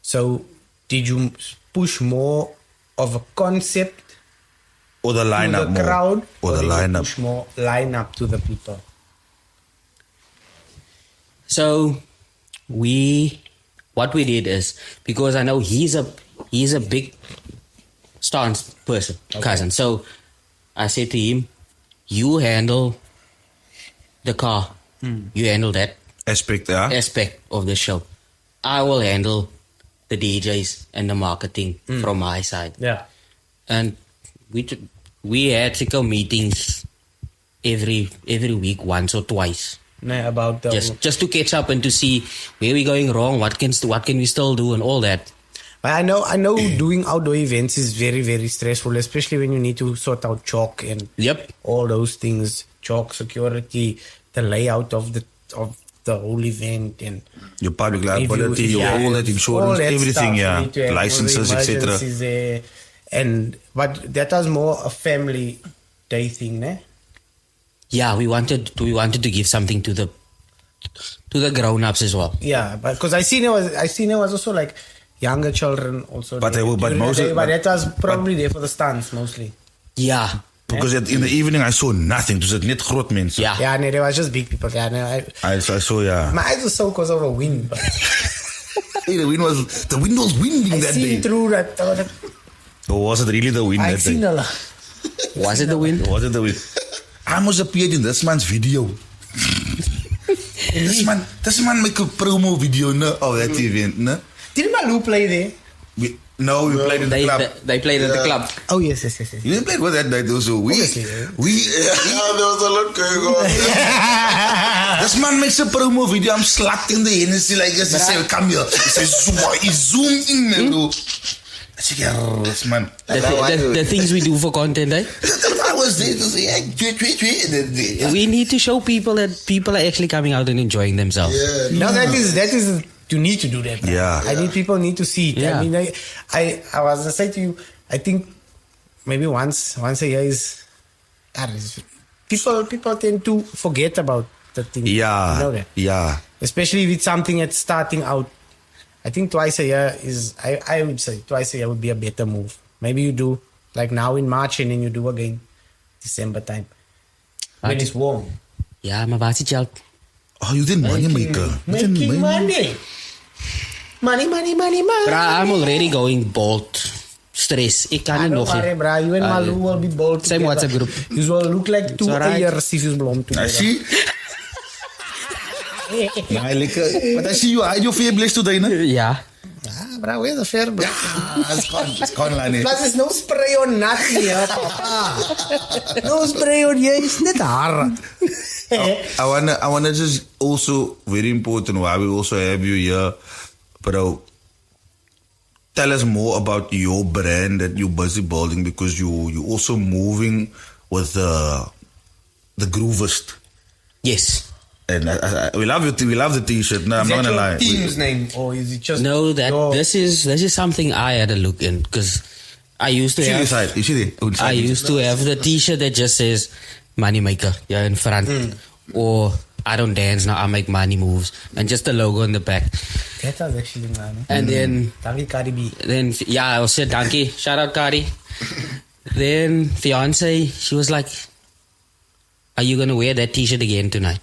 So did you push more of a concept Or the lineup to the crowd, or the did you lineup. push more lineup to the people? So what we did is, because I know he's a big stance person, cousin. So I said to him, you handle the car. You handle that Aspect, aspect of the show. I will handle the DJs and the marketing from my side. Yeah. And we had to go meetings every week, once or twice. No, about the Just to catch up and to see where we're going wrong, what can we still do and all that. But I know doing outdoor events is very, very stressful, especially when you need to sort out chalk and all those things, chalk security, the layout of the whole event, and your public liability, your all that insurance, everything, licenses, etc. But that was more a family day thing, ne? Yeah, we wanted to give something to the grown-ups as well. Yeah, but because I seen it was also like younger children also. But there, but that was probably there for the stunts mostly. Yeah. Because in the evening I saw nothing. It was net groot mense. Yeah, no, there was just big people. Yeah, no, I saw, yeah. My eyes were so because of a wind. But Hey, the wind was winding that day. I seen through that. Or was it really the wind I that seen day? a lot. Was it the wind? Was it the wind? I almost appeared in this man's video. this man make a promo video of that event. No? Didn't Malou play there? We played in the club. They played at the club. Oh yes. You didn't play with that night also. there was a lot going on. This man makes a promo video. I'm slacking the Hennessy like this. He said, come here. He says, he zoom in. I said, yeah, this man. The things we do for content, eh? I was there to say, We need to show people that people are actually coming out and enjoying themselves. Yeah. No, that is you need to do that. Bro. Yeah. People need to see it. Yeah. I mean, I was gonna say to you, I think maybe once a year is people tend to forget about the thing. Yeah. You know that? Yeah. Especially with something that's starting out. I think twice a year is, I would say twice a year would be a better move. Maybe you do like now in March and then you do again December time. When it's warm. Yeah, maar wat is jou? Oh, you did MoneyMaker. Making money. Money. Bra, I'm already going bold. Stress. Ik kan I niet don't nog. worry, bro. You and Malou will be bold Same together. WhatsApp group. You will look like two alright. eiers blom I together. see. Ja, lekker. But I see you hide your fair bless today, no? Ja. Ah, bro, where's the fair bro? It's gone, Lani. Plus, there's no spray on nothing here, papa. No spray on here. It's not hard. I wanna just also, very important why we also have you here, bro. Tell us more about your brand that you're busy building, because you also moving with the Groovst. Yes. And we love the t-shirt. No, I'm not gonna lie. Team's name, or is it just No, this is something I had to look in, because I used to See have. this side. You see that? I used to have the T-shirt that just says MoneyMaker, yeah, in front, or I don't dance now, I make money moves, and just the logo in the back. That was actually man. And then Dankie Cardi B. I was said donkey. Shout out Cardi. Then fiance, she was like, "Are you gonna wear that T-shirt again tonight?"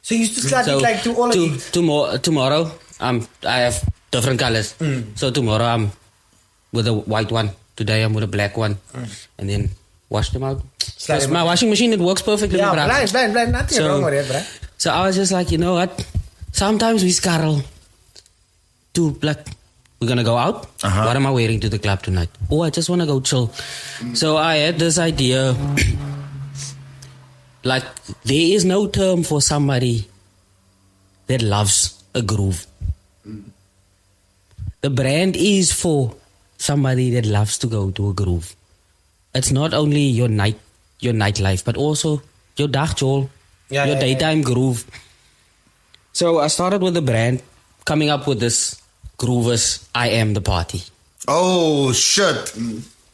So you used to start it like to all of it. Tomorrow, I have different colors. So tomorrow I'm with a white one. Today I'm with a black one, and then wash them out. Because my washing machine, it works perfectly. Yeah, bro. blind. Nothing So- wrong with it, bro. So I was just like, you know what? Sometimes we scarrel to like, we're gonna go out. What am I wearing to the club tonight? Oh, I just wanna go chill. So I had this idea. Like, there is no term for somebody that loves a groove. The brand is for somebody that loves to go to a groove. It's not only your nightlife, but also your dagjool, your daytime groove. So I started with the brand, coming up with this Groovers, I am the party. Oh shit,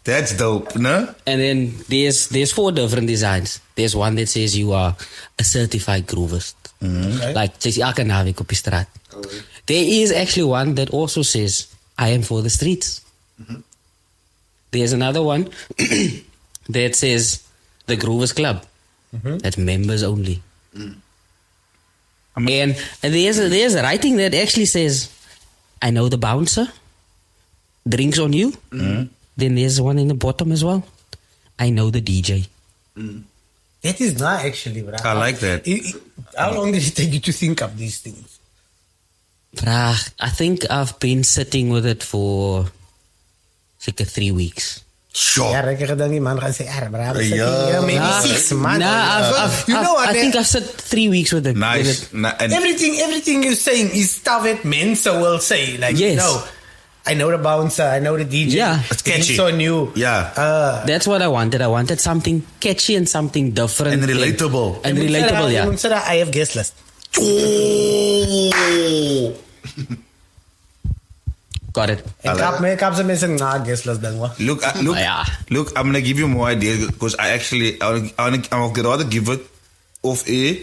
that's dope, no? And then there's 4 different designs. There's one that says you are a certified groovist. Like, says elke naweek op die straat. There is actually one that also says, I am for the streets. There's another one that says, the Groovers Club. That's members only. And there's a writing that actually says, I know the bouncer, drinks on you, Then there's one in the bottom as well. I know the DJ. That is not actually, bro. I like that. How long did it take you to think of these things? Bruh, I think I've been sitting with it for like 3 weeks. Sure. Ja, ik dan die man gaan zeggen, bro. Ja. Maybe 6 months. You know what? I think I've sat 3 weeks with it. Nice. And Everything you're saying is stuff that men will say. Like, Yes. you know, I know the bouncer, I know the DJ. Yeah. It's catchy. so new. Yeah. That's what I wanted. I wanted something catchy and something different. And relatable. And relatable, yeah. I have guest list. Oh. Got it. En kap ze mensen na guest list dan wel. Look, Yeah. look, I'm gonna give you more ideas because I would rather give it off air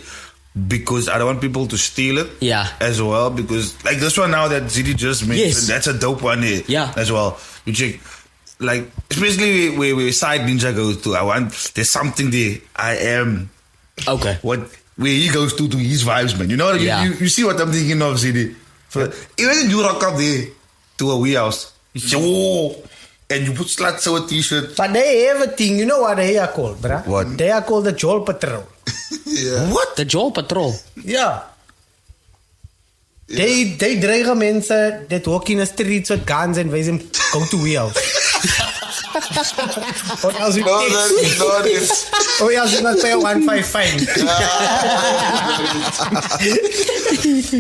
because I don't want people to steal it. Yeah. As well, because like this one now that Zidi just mentioned, Yes. that's a dope one here. Yeah. As well. You check, like especially where Side Ninja goes to. There's something there. I am Okay. where he goes to his vibes, man. You know, Yeah. you see what I'm thinking of, Zidi. Even you rock up there to a warehouse. You say, oh, and you put slats on a t-shirt. But they have a thing, you know what they are called, bruh? What? They are called the Joel Patrol. Yeah. What? The Joel Patrol. Ja. They dreigen mensen that walk in the streets with guns and wees them go to warehouse. Or else we No, that is not it. or else you must pay 155 fine.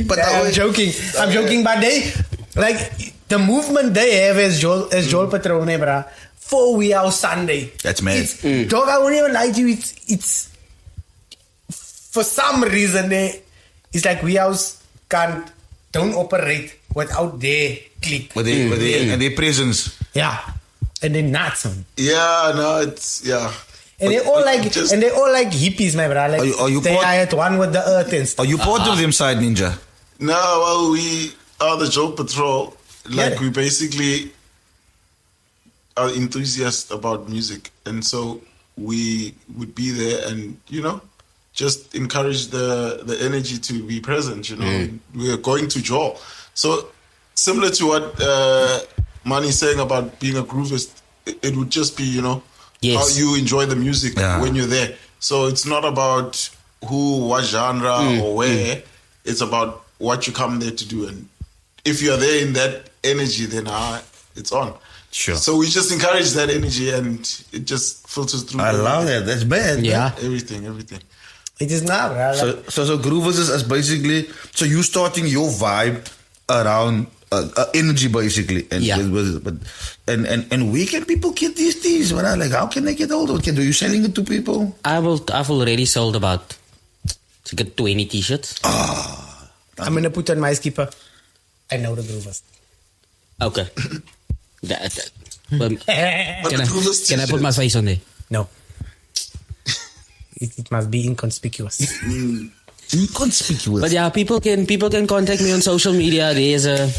But I'm joking, but they, like, the movement they have as Joel Patrone, bruh, for warehouse Sunday. That's mad. Dog, I won't even lie to you, it's for some reason, it's like warehouse don't operate without their clique. With their presence. Yeah. And they're nuts, man. Yeah, no, it's yeah. And they all like hippies, my brother. Like, Are you they part- are at one with the earth and stuff. Are you part of them, Side Ninja? No, well, we are the Joke Patrol. Like, Yeah. we basically are enthusiasts about music. And so we would be there and, you know, just encourage the energy to be present, you know. We are going to Joel. So, similar to what Manny's saying about being a groovist, it would just be, you know, Yes. how you enjoy the music Yeah. when you're there. So it's not about who, what genre or where. It's about what you come there to do. And if you're there in that energy, then it's on. Sure. So we just encourage that energy and it just filters through. I love that. That's bad. Yeah. Everything. It is not, bro. So Groovers is basically, so you starting your vibe around energy basically. And Yeah. and where can people get these teas? Like, how can they get hold of it? Are you selling it to people? I've already sold about 20 t-shirts. I'm going to put on my skipper. I know the groovers. Okay. But Can the Groovers I put my face on there? No. It must be inconspicuous. Inconspicuous. But yeah, people can contact me on social media. There's an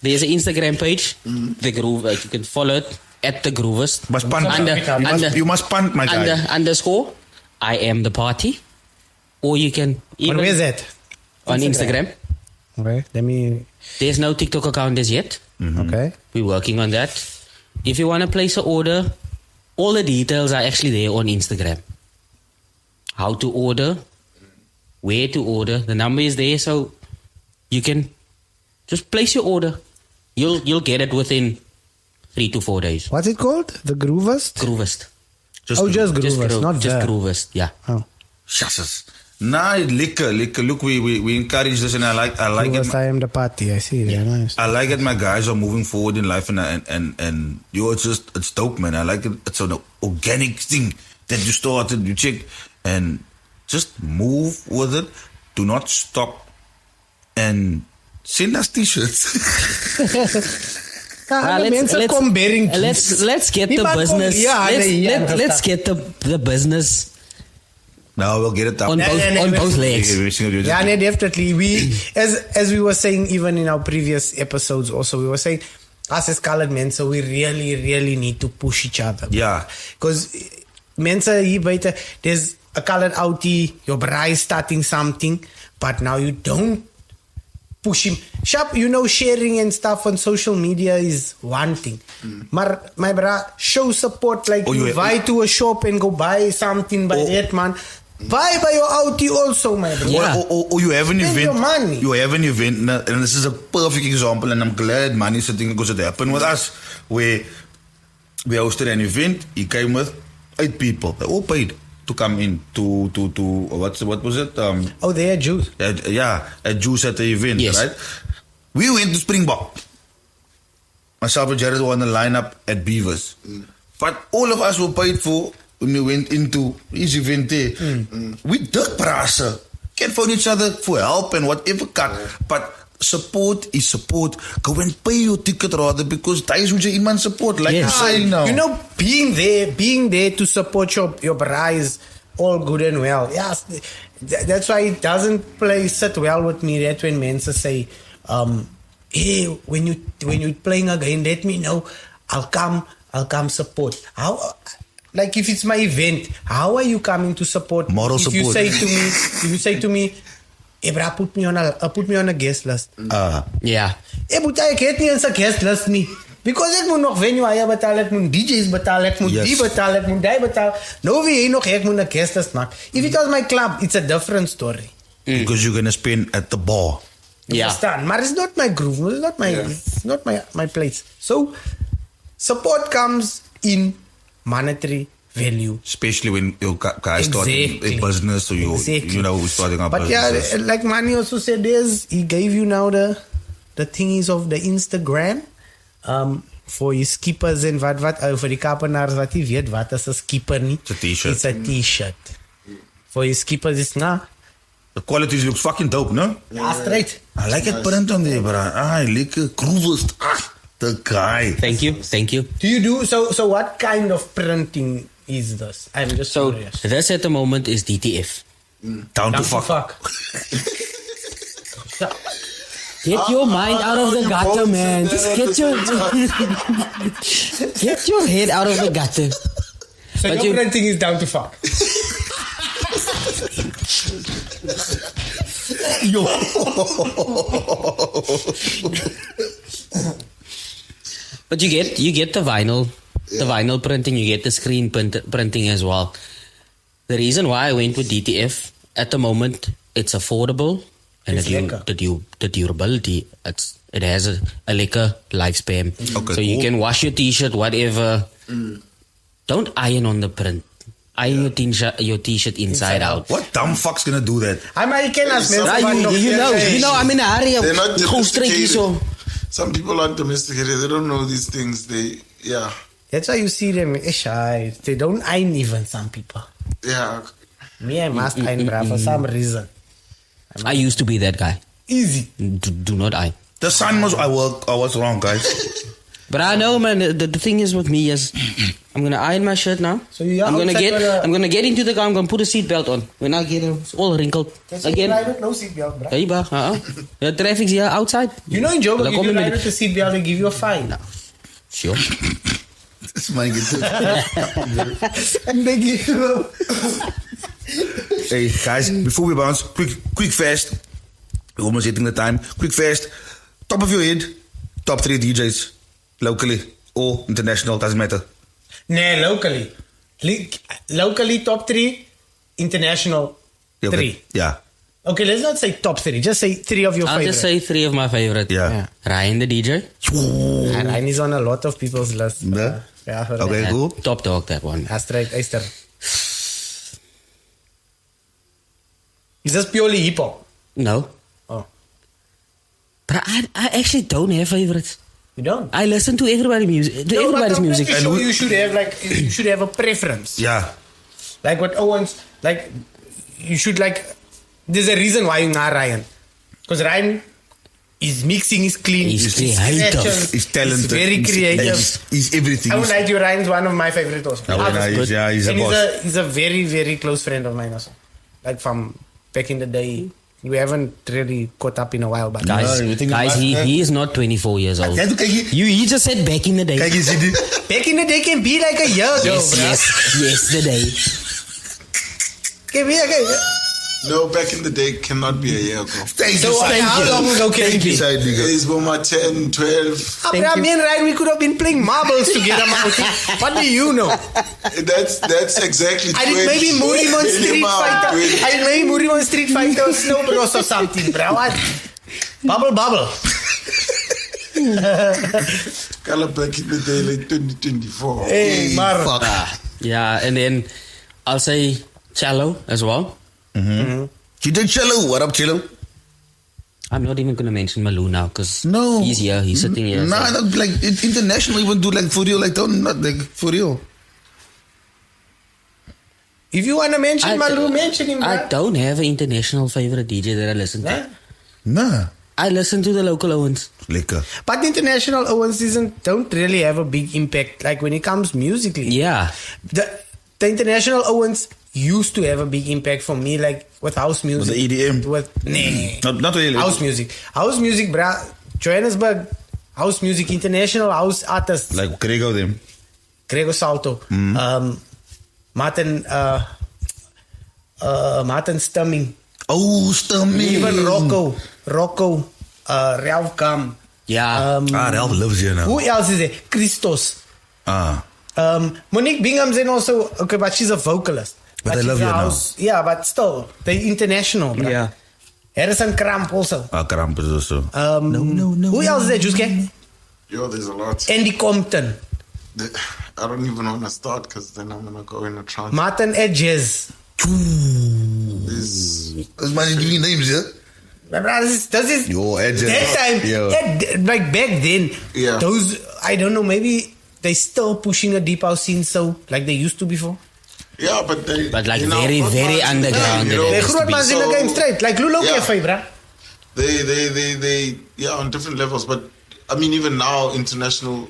Instagram page, the Groove. You can follow it at the Groovest. Must punt. You must punt, my guy. Underscore. I am the party, or you can even Where is that? on Instagram. Okay, let me... There's no TikTok account as yet. Okay. We're working on that. If you want to place an order, all the details are actually there on Instagram. How to order, where to order, the number is there, so you can just place your order. You'll get it within 3 to 4 days. What's it called? The Groovest? Groovest. Just Groovest, not just the... Groovest, yeah. Oh. Shasses. Nah, liquor. Look, we encourage this, and I like Groovest, it. I am the party. I see. Yeah, nice. I like it. My guys are moving forward in life, and yo, it's dope, man. I like it. It's an organic thing that you started. You check and just move with it. Do not stop and send us t-shirts. Let's get the business. Let's get the business No, we'll get it up. on both legs. Yeah, no, definitely. We, as we were saying, even in our previous episodes, also we were saying, us as colored men, so we really need to push each other. Yeah. Because mensen hier buiten, there's a colored outie, your braai starting something, but now you don't push him. Sharp, sharing and stuff on social media is one thing. But my bra, show support, like you buy to a shop and go buy something by that man. Buy by your outie also, my bro. Yeah. Or you have an Spend event. your money. You have an event, and this is a perfect example, and I'm glad money sitting because it happened with us, where we hosted an event. He came with 8 people. They all paid to come in to what was it? They had juice. A juice at the event, Yes. right? We went to Springbok. Myself and Jared were on the lineup at Beavers. But all of us were paid for when we went into each event there. We did prasa. Can't phone each other for help and whatever cut. But support is support. Go and pay your ticket rather, because that is what you iman support. Like Yes. you say now. Being there to support your bra is all good and well. Yes, that's why it doesn't sit well with me that when men say, hey, when you're playing again, let me know. I'll come support. How? Like if it's my event, how are you coming to support? Moral if support. If you say to me, hey, bra, put me on a guest list. Yeah. But ek het nie eens 'n guest list nie. Because ek moet nog venue hire betaal, ek moet DJs betaal, ek moet die betaal, ek moet die betaal. Nou wie nog ek moet 'n guest list maak. If it was my club, it's a different story. Because you're gonna spend at the bar. You understand? But it's not my groove. It's not my place. So support comes in monetary value. Especially when you guys starting a business, or starting a but business. Yeah, like Manny also said, he gave you now the thingies of the Instagram for your skippers and wat vir die kapenaars wat nie weet wat is 'n skipper nie. It's a t-shirt. It's a t-shirt. For your skippers is The quality looks fucking dope, no? yeah, straight. I like it print on there, bro. I like it. Groovst. The guy. Thank you. Do you do so what kind of printing is this? I'm just So curious. this at the moment is DTF. Down to fuck. Get your mind out of the gutter, man. Just get your head out of the gutter. So But your printing is down to fuck. Yo. But you get the vinyl, the vinyl printing. You get the screen printing as well. The reason why I went with DTF at the moment, it's affordable and the durability. It has a lekker lifespan. Okay, so you cool. can wash your t-shirt, whatever. Don't iron on the print. Iron your t-shirt inside out. What dumb fuck's gonna do that? I can ask men. You know, I'm in a hurry. They're not Go straight here, so. Some people aren't domesticated. They don't know these things. That's why you see them shy. They don't iron even, some people. Yeah. Me, I must iron, bruh, for some reason. I used to be that guy. Easy. Do not iron. The sun was I was wrong, guys. But I know, man. The thing is with me is, I'm gonna iron my shirt now. So you are I'm gonna outside get into the car. I'm gonna put a seatbelt on. When I get it's all wrinkled again. Ride with no seatbelt, bruh. Hey, bah, the traffic's here outside. You know in Joburg, if Like, you ride with the seatbelt, they give you a fine. No. Sure. This money gets And they give you Hey guys, before we bounce, quick fast. We're almost hitting the time. Quick fast. Top of your head, top 3 DJs, locally or international, doesn't matter. Nah, locally. Locally, top 3. International, 3. Yeah. Okay, let's not say top 3. Just say 3 of your I'll favorites. just say 3 of my favorite. Yeah. Ryan the DJ. Ryan is on a lot of people's list. Yeah. Yeah, Okay, cool. Top dog, that one. Straight, Esther. Is this purely hip hop? No. Oh, But I actually don't have favorites. you don't? I listen to everybody's music. To everybody's I'm music. pretty sure you should have a preference. Yeah. Like what Owens, you should there's a reason why you're not Ryan. Because Ryan, his mixing is clean. He's his creative. scratches, He's talented. He's very creative. He's everything. I would like you. Ryan's one of my favorite also. He's a And boss. he's a very, very close friend of mine also. Like from back in the day. We haven't really caught up in a while, but Guys, he is not 24 years old. He just said back in the day. back in the day can be like a year ago, Yes, bruh. yesterday. Can be like No, back in the day cannot be a year ago. So how long ago can it be? It's about 10, 12. Me and Ryan, we could have been playing marbles together. What do you know? That's exactly 20. I did maybe Murimon Street Fighter. I did maybe Murimon Street Fighter or Snow Bros or something, bro. What? Bubble. Color back in the day, like 2024. Hey, Mar. Yeah, and then I'll say cello as well. You did cello. What up, cello? I'm not even going to mention Malou now because No. he's here. He's sitting here. Nah, so. not like international. Even do like for real. Like don't not like for real. If you want to mention Malou, mention him. I Bro. don't have an international favorite DJ that I listen to. Nah. I listen to the local ones. Lekker. But the international Owens don't really have a big impact. Like when it comes musically. Yeah. The international Owens used to have a big impact for me, like with house music. With the EDM? Not really. House music, bruh. Johannesburg, house music, international house artists. Like Gregor Salto. Martin Stumming. Oh, Stumming. Even Rocco, Ralph Gum. Yeah. Ralph lives here now. Who else is there? Christos. Monique Bingham's in also, okay, but she's a vocalist. But I love she's you a now. Yeah, but still, they're international. Bro. Yeah. Harrison Kramp also. Kramp is also. No. Who else is there, Juske? Yo, there's a lot. Andy Compton. I don't even want to start because then I'm going to go in a trance. Martin Edges. Those money giving names, yeah? This is Yo, Edges. that time, like back then, Yeah. those, I don't know, maybe they still pushing a deep house scene so like they used to before. Yeah, but like very, very underground. They grew up in the game straight, like Lulo Yeah. Cafe, bruh. They on different levels, but I mean even now international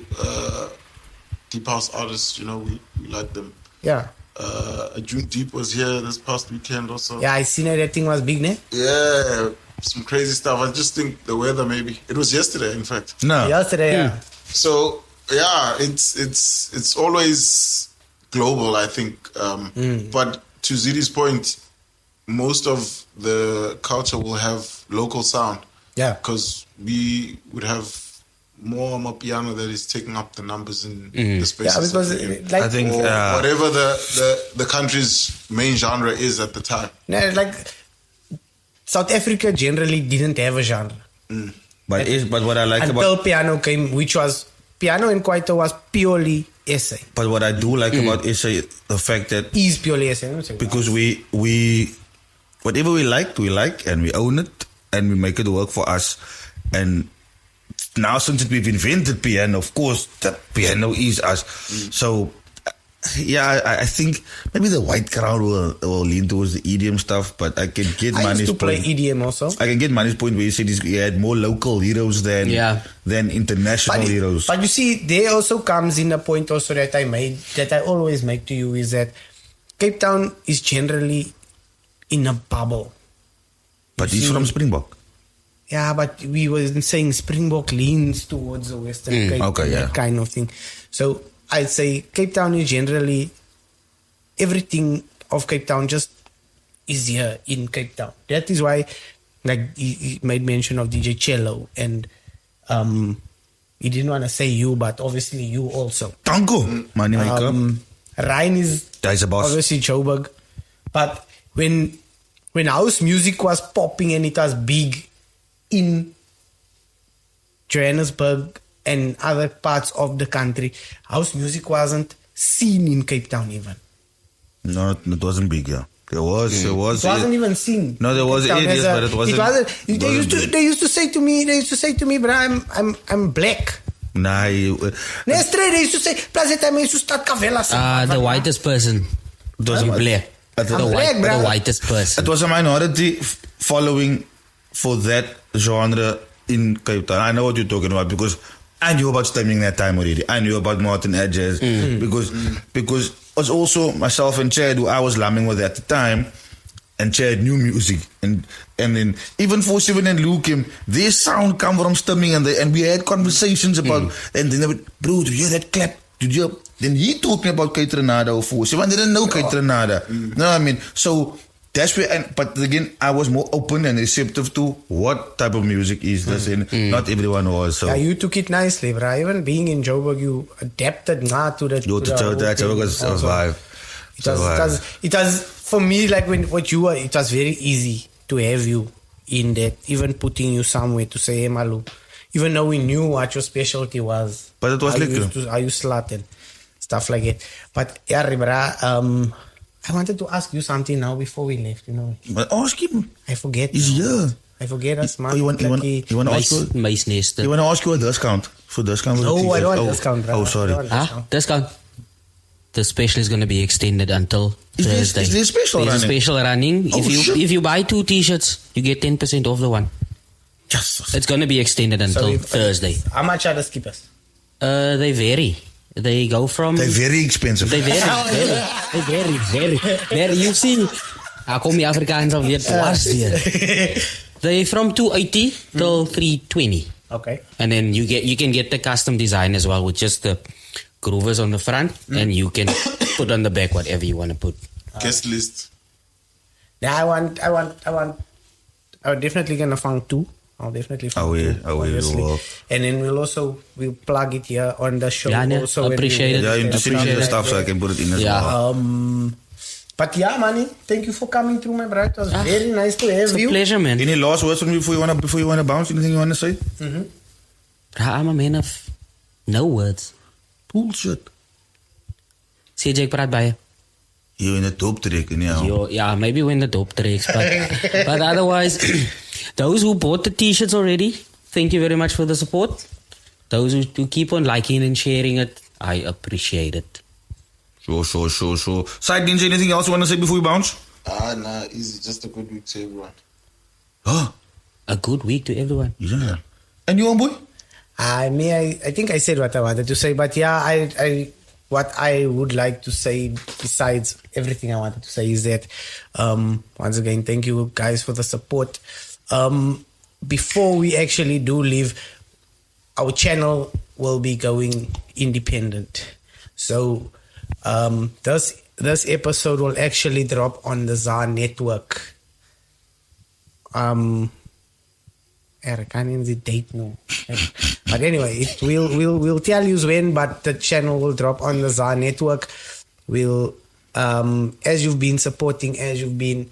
deep house artists, we like them. Yeah. June Deep was here this past weekend also. Yeah, I seen that thing was big, ne? Yeah, some crazy stuff. I just think the weather maybe. It was yesterday, in fact. No. Yesterday, yeah. So yeah, it's always global, I think. But to Zidi's point, most of the culture will have local sound. Yeah. Because we would have more Mapiano that is taking up the numbers in the spaces. Yeah, because like I think or whatever the country's main genre is at the time. like South Africa generally didn't have a genre. But what I like until about piano came, which was piano in Kwaito was purely essay. But what I do like about essay, the fact that Is purely essay. because we whatever we like and we own it and we make it work for us. And now since we've invented piano, of course the piano is us. So yeah, I think maybe the white crowd will lean towards the EDM stuff, but I can get I Manny's used to play point. EDM also. I can get Manny's point where he said he had more local heroes than international heroes. But you see, there also comes in a point also that I always make to you is that Cape Town is generally in a bubble. But he's from Springbok. Yeah, but we were saying Springbok leans towards the Western Cape, okay, yeah. that kind of thing. So I'd say Cape Town is generally, everything of Cape Town just is here in Cape Town. That is why, like, he made mention of DJ Cello, and he didn't want to say you, but obviously you also. Tanko, MoneyMaker. Ryan is That's a boss. obviously Joburg. But when house music was popping and it was big in Johannesburg and other parts of the country, house music wasn't seen in Cape Town even. No, it wasn't big, yeah. There was. It wasn't even seen. No, there was areas, but it wasn't. They used to say to me, bro, I'm black. Nah, They used to say, Plazeta, I used to start Kavela. The whitest person. it was Black. The whitest person. It was a minority following for that genre in Cape Town. I know what you're talking about because I knew about stemming that time already. I knew about Martin Edges because it was also myself and Chad who I was lamming with at the time, and Chad knew music and then even 47 and Luke their sound come from stemming and we had conversations about and then they would, bro, did you hear that clap? Then he told me about Kate Renada or 47. I didn't know Kate Renada. You know what I mean? So that's where, but again, I was more open and receptive to what type of music is this, and not everyone was. So yeah, you took it nicely, bro. Even being in Joburg, you adapted to the. Joburg was a vibe. It was for me like what you were. It was very easy to have you in that, even putting you somewhere to say, hey, Malu, even though we knew what your specialty was. But it was Are you slut and stuff like it. But yeah, Ribra, I wanted to ask you something now before we left, you know. But ask him. I forget. He's here. I forget us, man. You want to ask you? You want to ask you a discount for discount? No, I don't want discount, bro. Oh, sorry. Discount. The special is going to be extended until Thursday. Is there special There's running? a special running. If you buy 2 t-shirts, you get 10% off the one. Yes. It's going to be extended until Thursday. How much are the skippers? They vary. They go from... They're very expensive. They very. You see, I kom die Afrikaans alweer dwars weer. They from 280 till 320. Okay. And then you can get the custom design as well with just the groovers on the front, and you can put on the back whatever you want to put. Guest list. Yeah, I would definitely gonna find 2. I'll definitely find 2. Obviously. And then we'll plug it here on the show. Yeah, also appreciate it. Yeah, you need to send me the stuff so I can put it in as well. But yeah, Manny, thank you for coming through, my brother. It was very nice to have It's you. a pleasure, man. Any last words from you before you want to bounce? Anything you want to say? I'm a man of no words. Bullshit. CJ, ek praat baie. You in the dope track, Yeah, maybe when the dope tracks, but otherwise, those who bought the t-shirts already, thank you very much for the support. Those who keep on liking and sharing it, I appreciate it. Sure. Side ninja, anything else you want to say before we bounce? Nah, easy. Just a good week to everyone. A good week to everyone. Yeah. And you, boy? I think I said what I wanted to say, but yeah, what I would like to say besides everything I wanted to say is that once again, thank you guys for the support. Before we actually do leave, our channel will be going independent. So this episode will actually drop on the ZA network. I can't even the date now. But anyway, we'll tell you when, but the channel will drop on the ZA network. We'll as you've been supporting, as you've been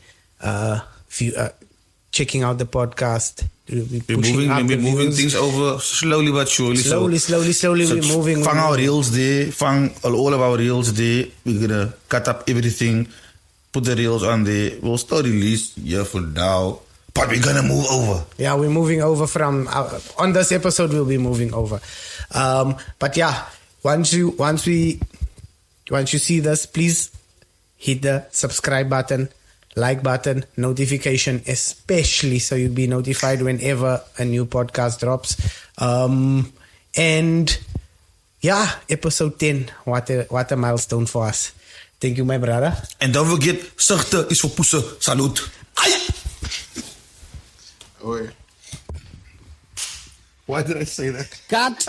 checking out the podcast, we're moving things over slowly but surely. Slowly we're moving. Fang our reels there, fang all of our reels there. We're gonna cut up everything, put the reels on there. We'll still release here for now. But we're gonna move over. Yeah, we're moving over from on this episode. We'll be moving over. But yeah, once you see this, please hit the subscribe button, like button, notification, especially so you'll be notified whenever a new podcast drops. And yeah, episode 10. What a milestone for us. Thank you, my brother. And don't forget, Sigte is for Poese. Salute. Oh, yeah. Why did I say that? Cut!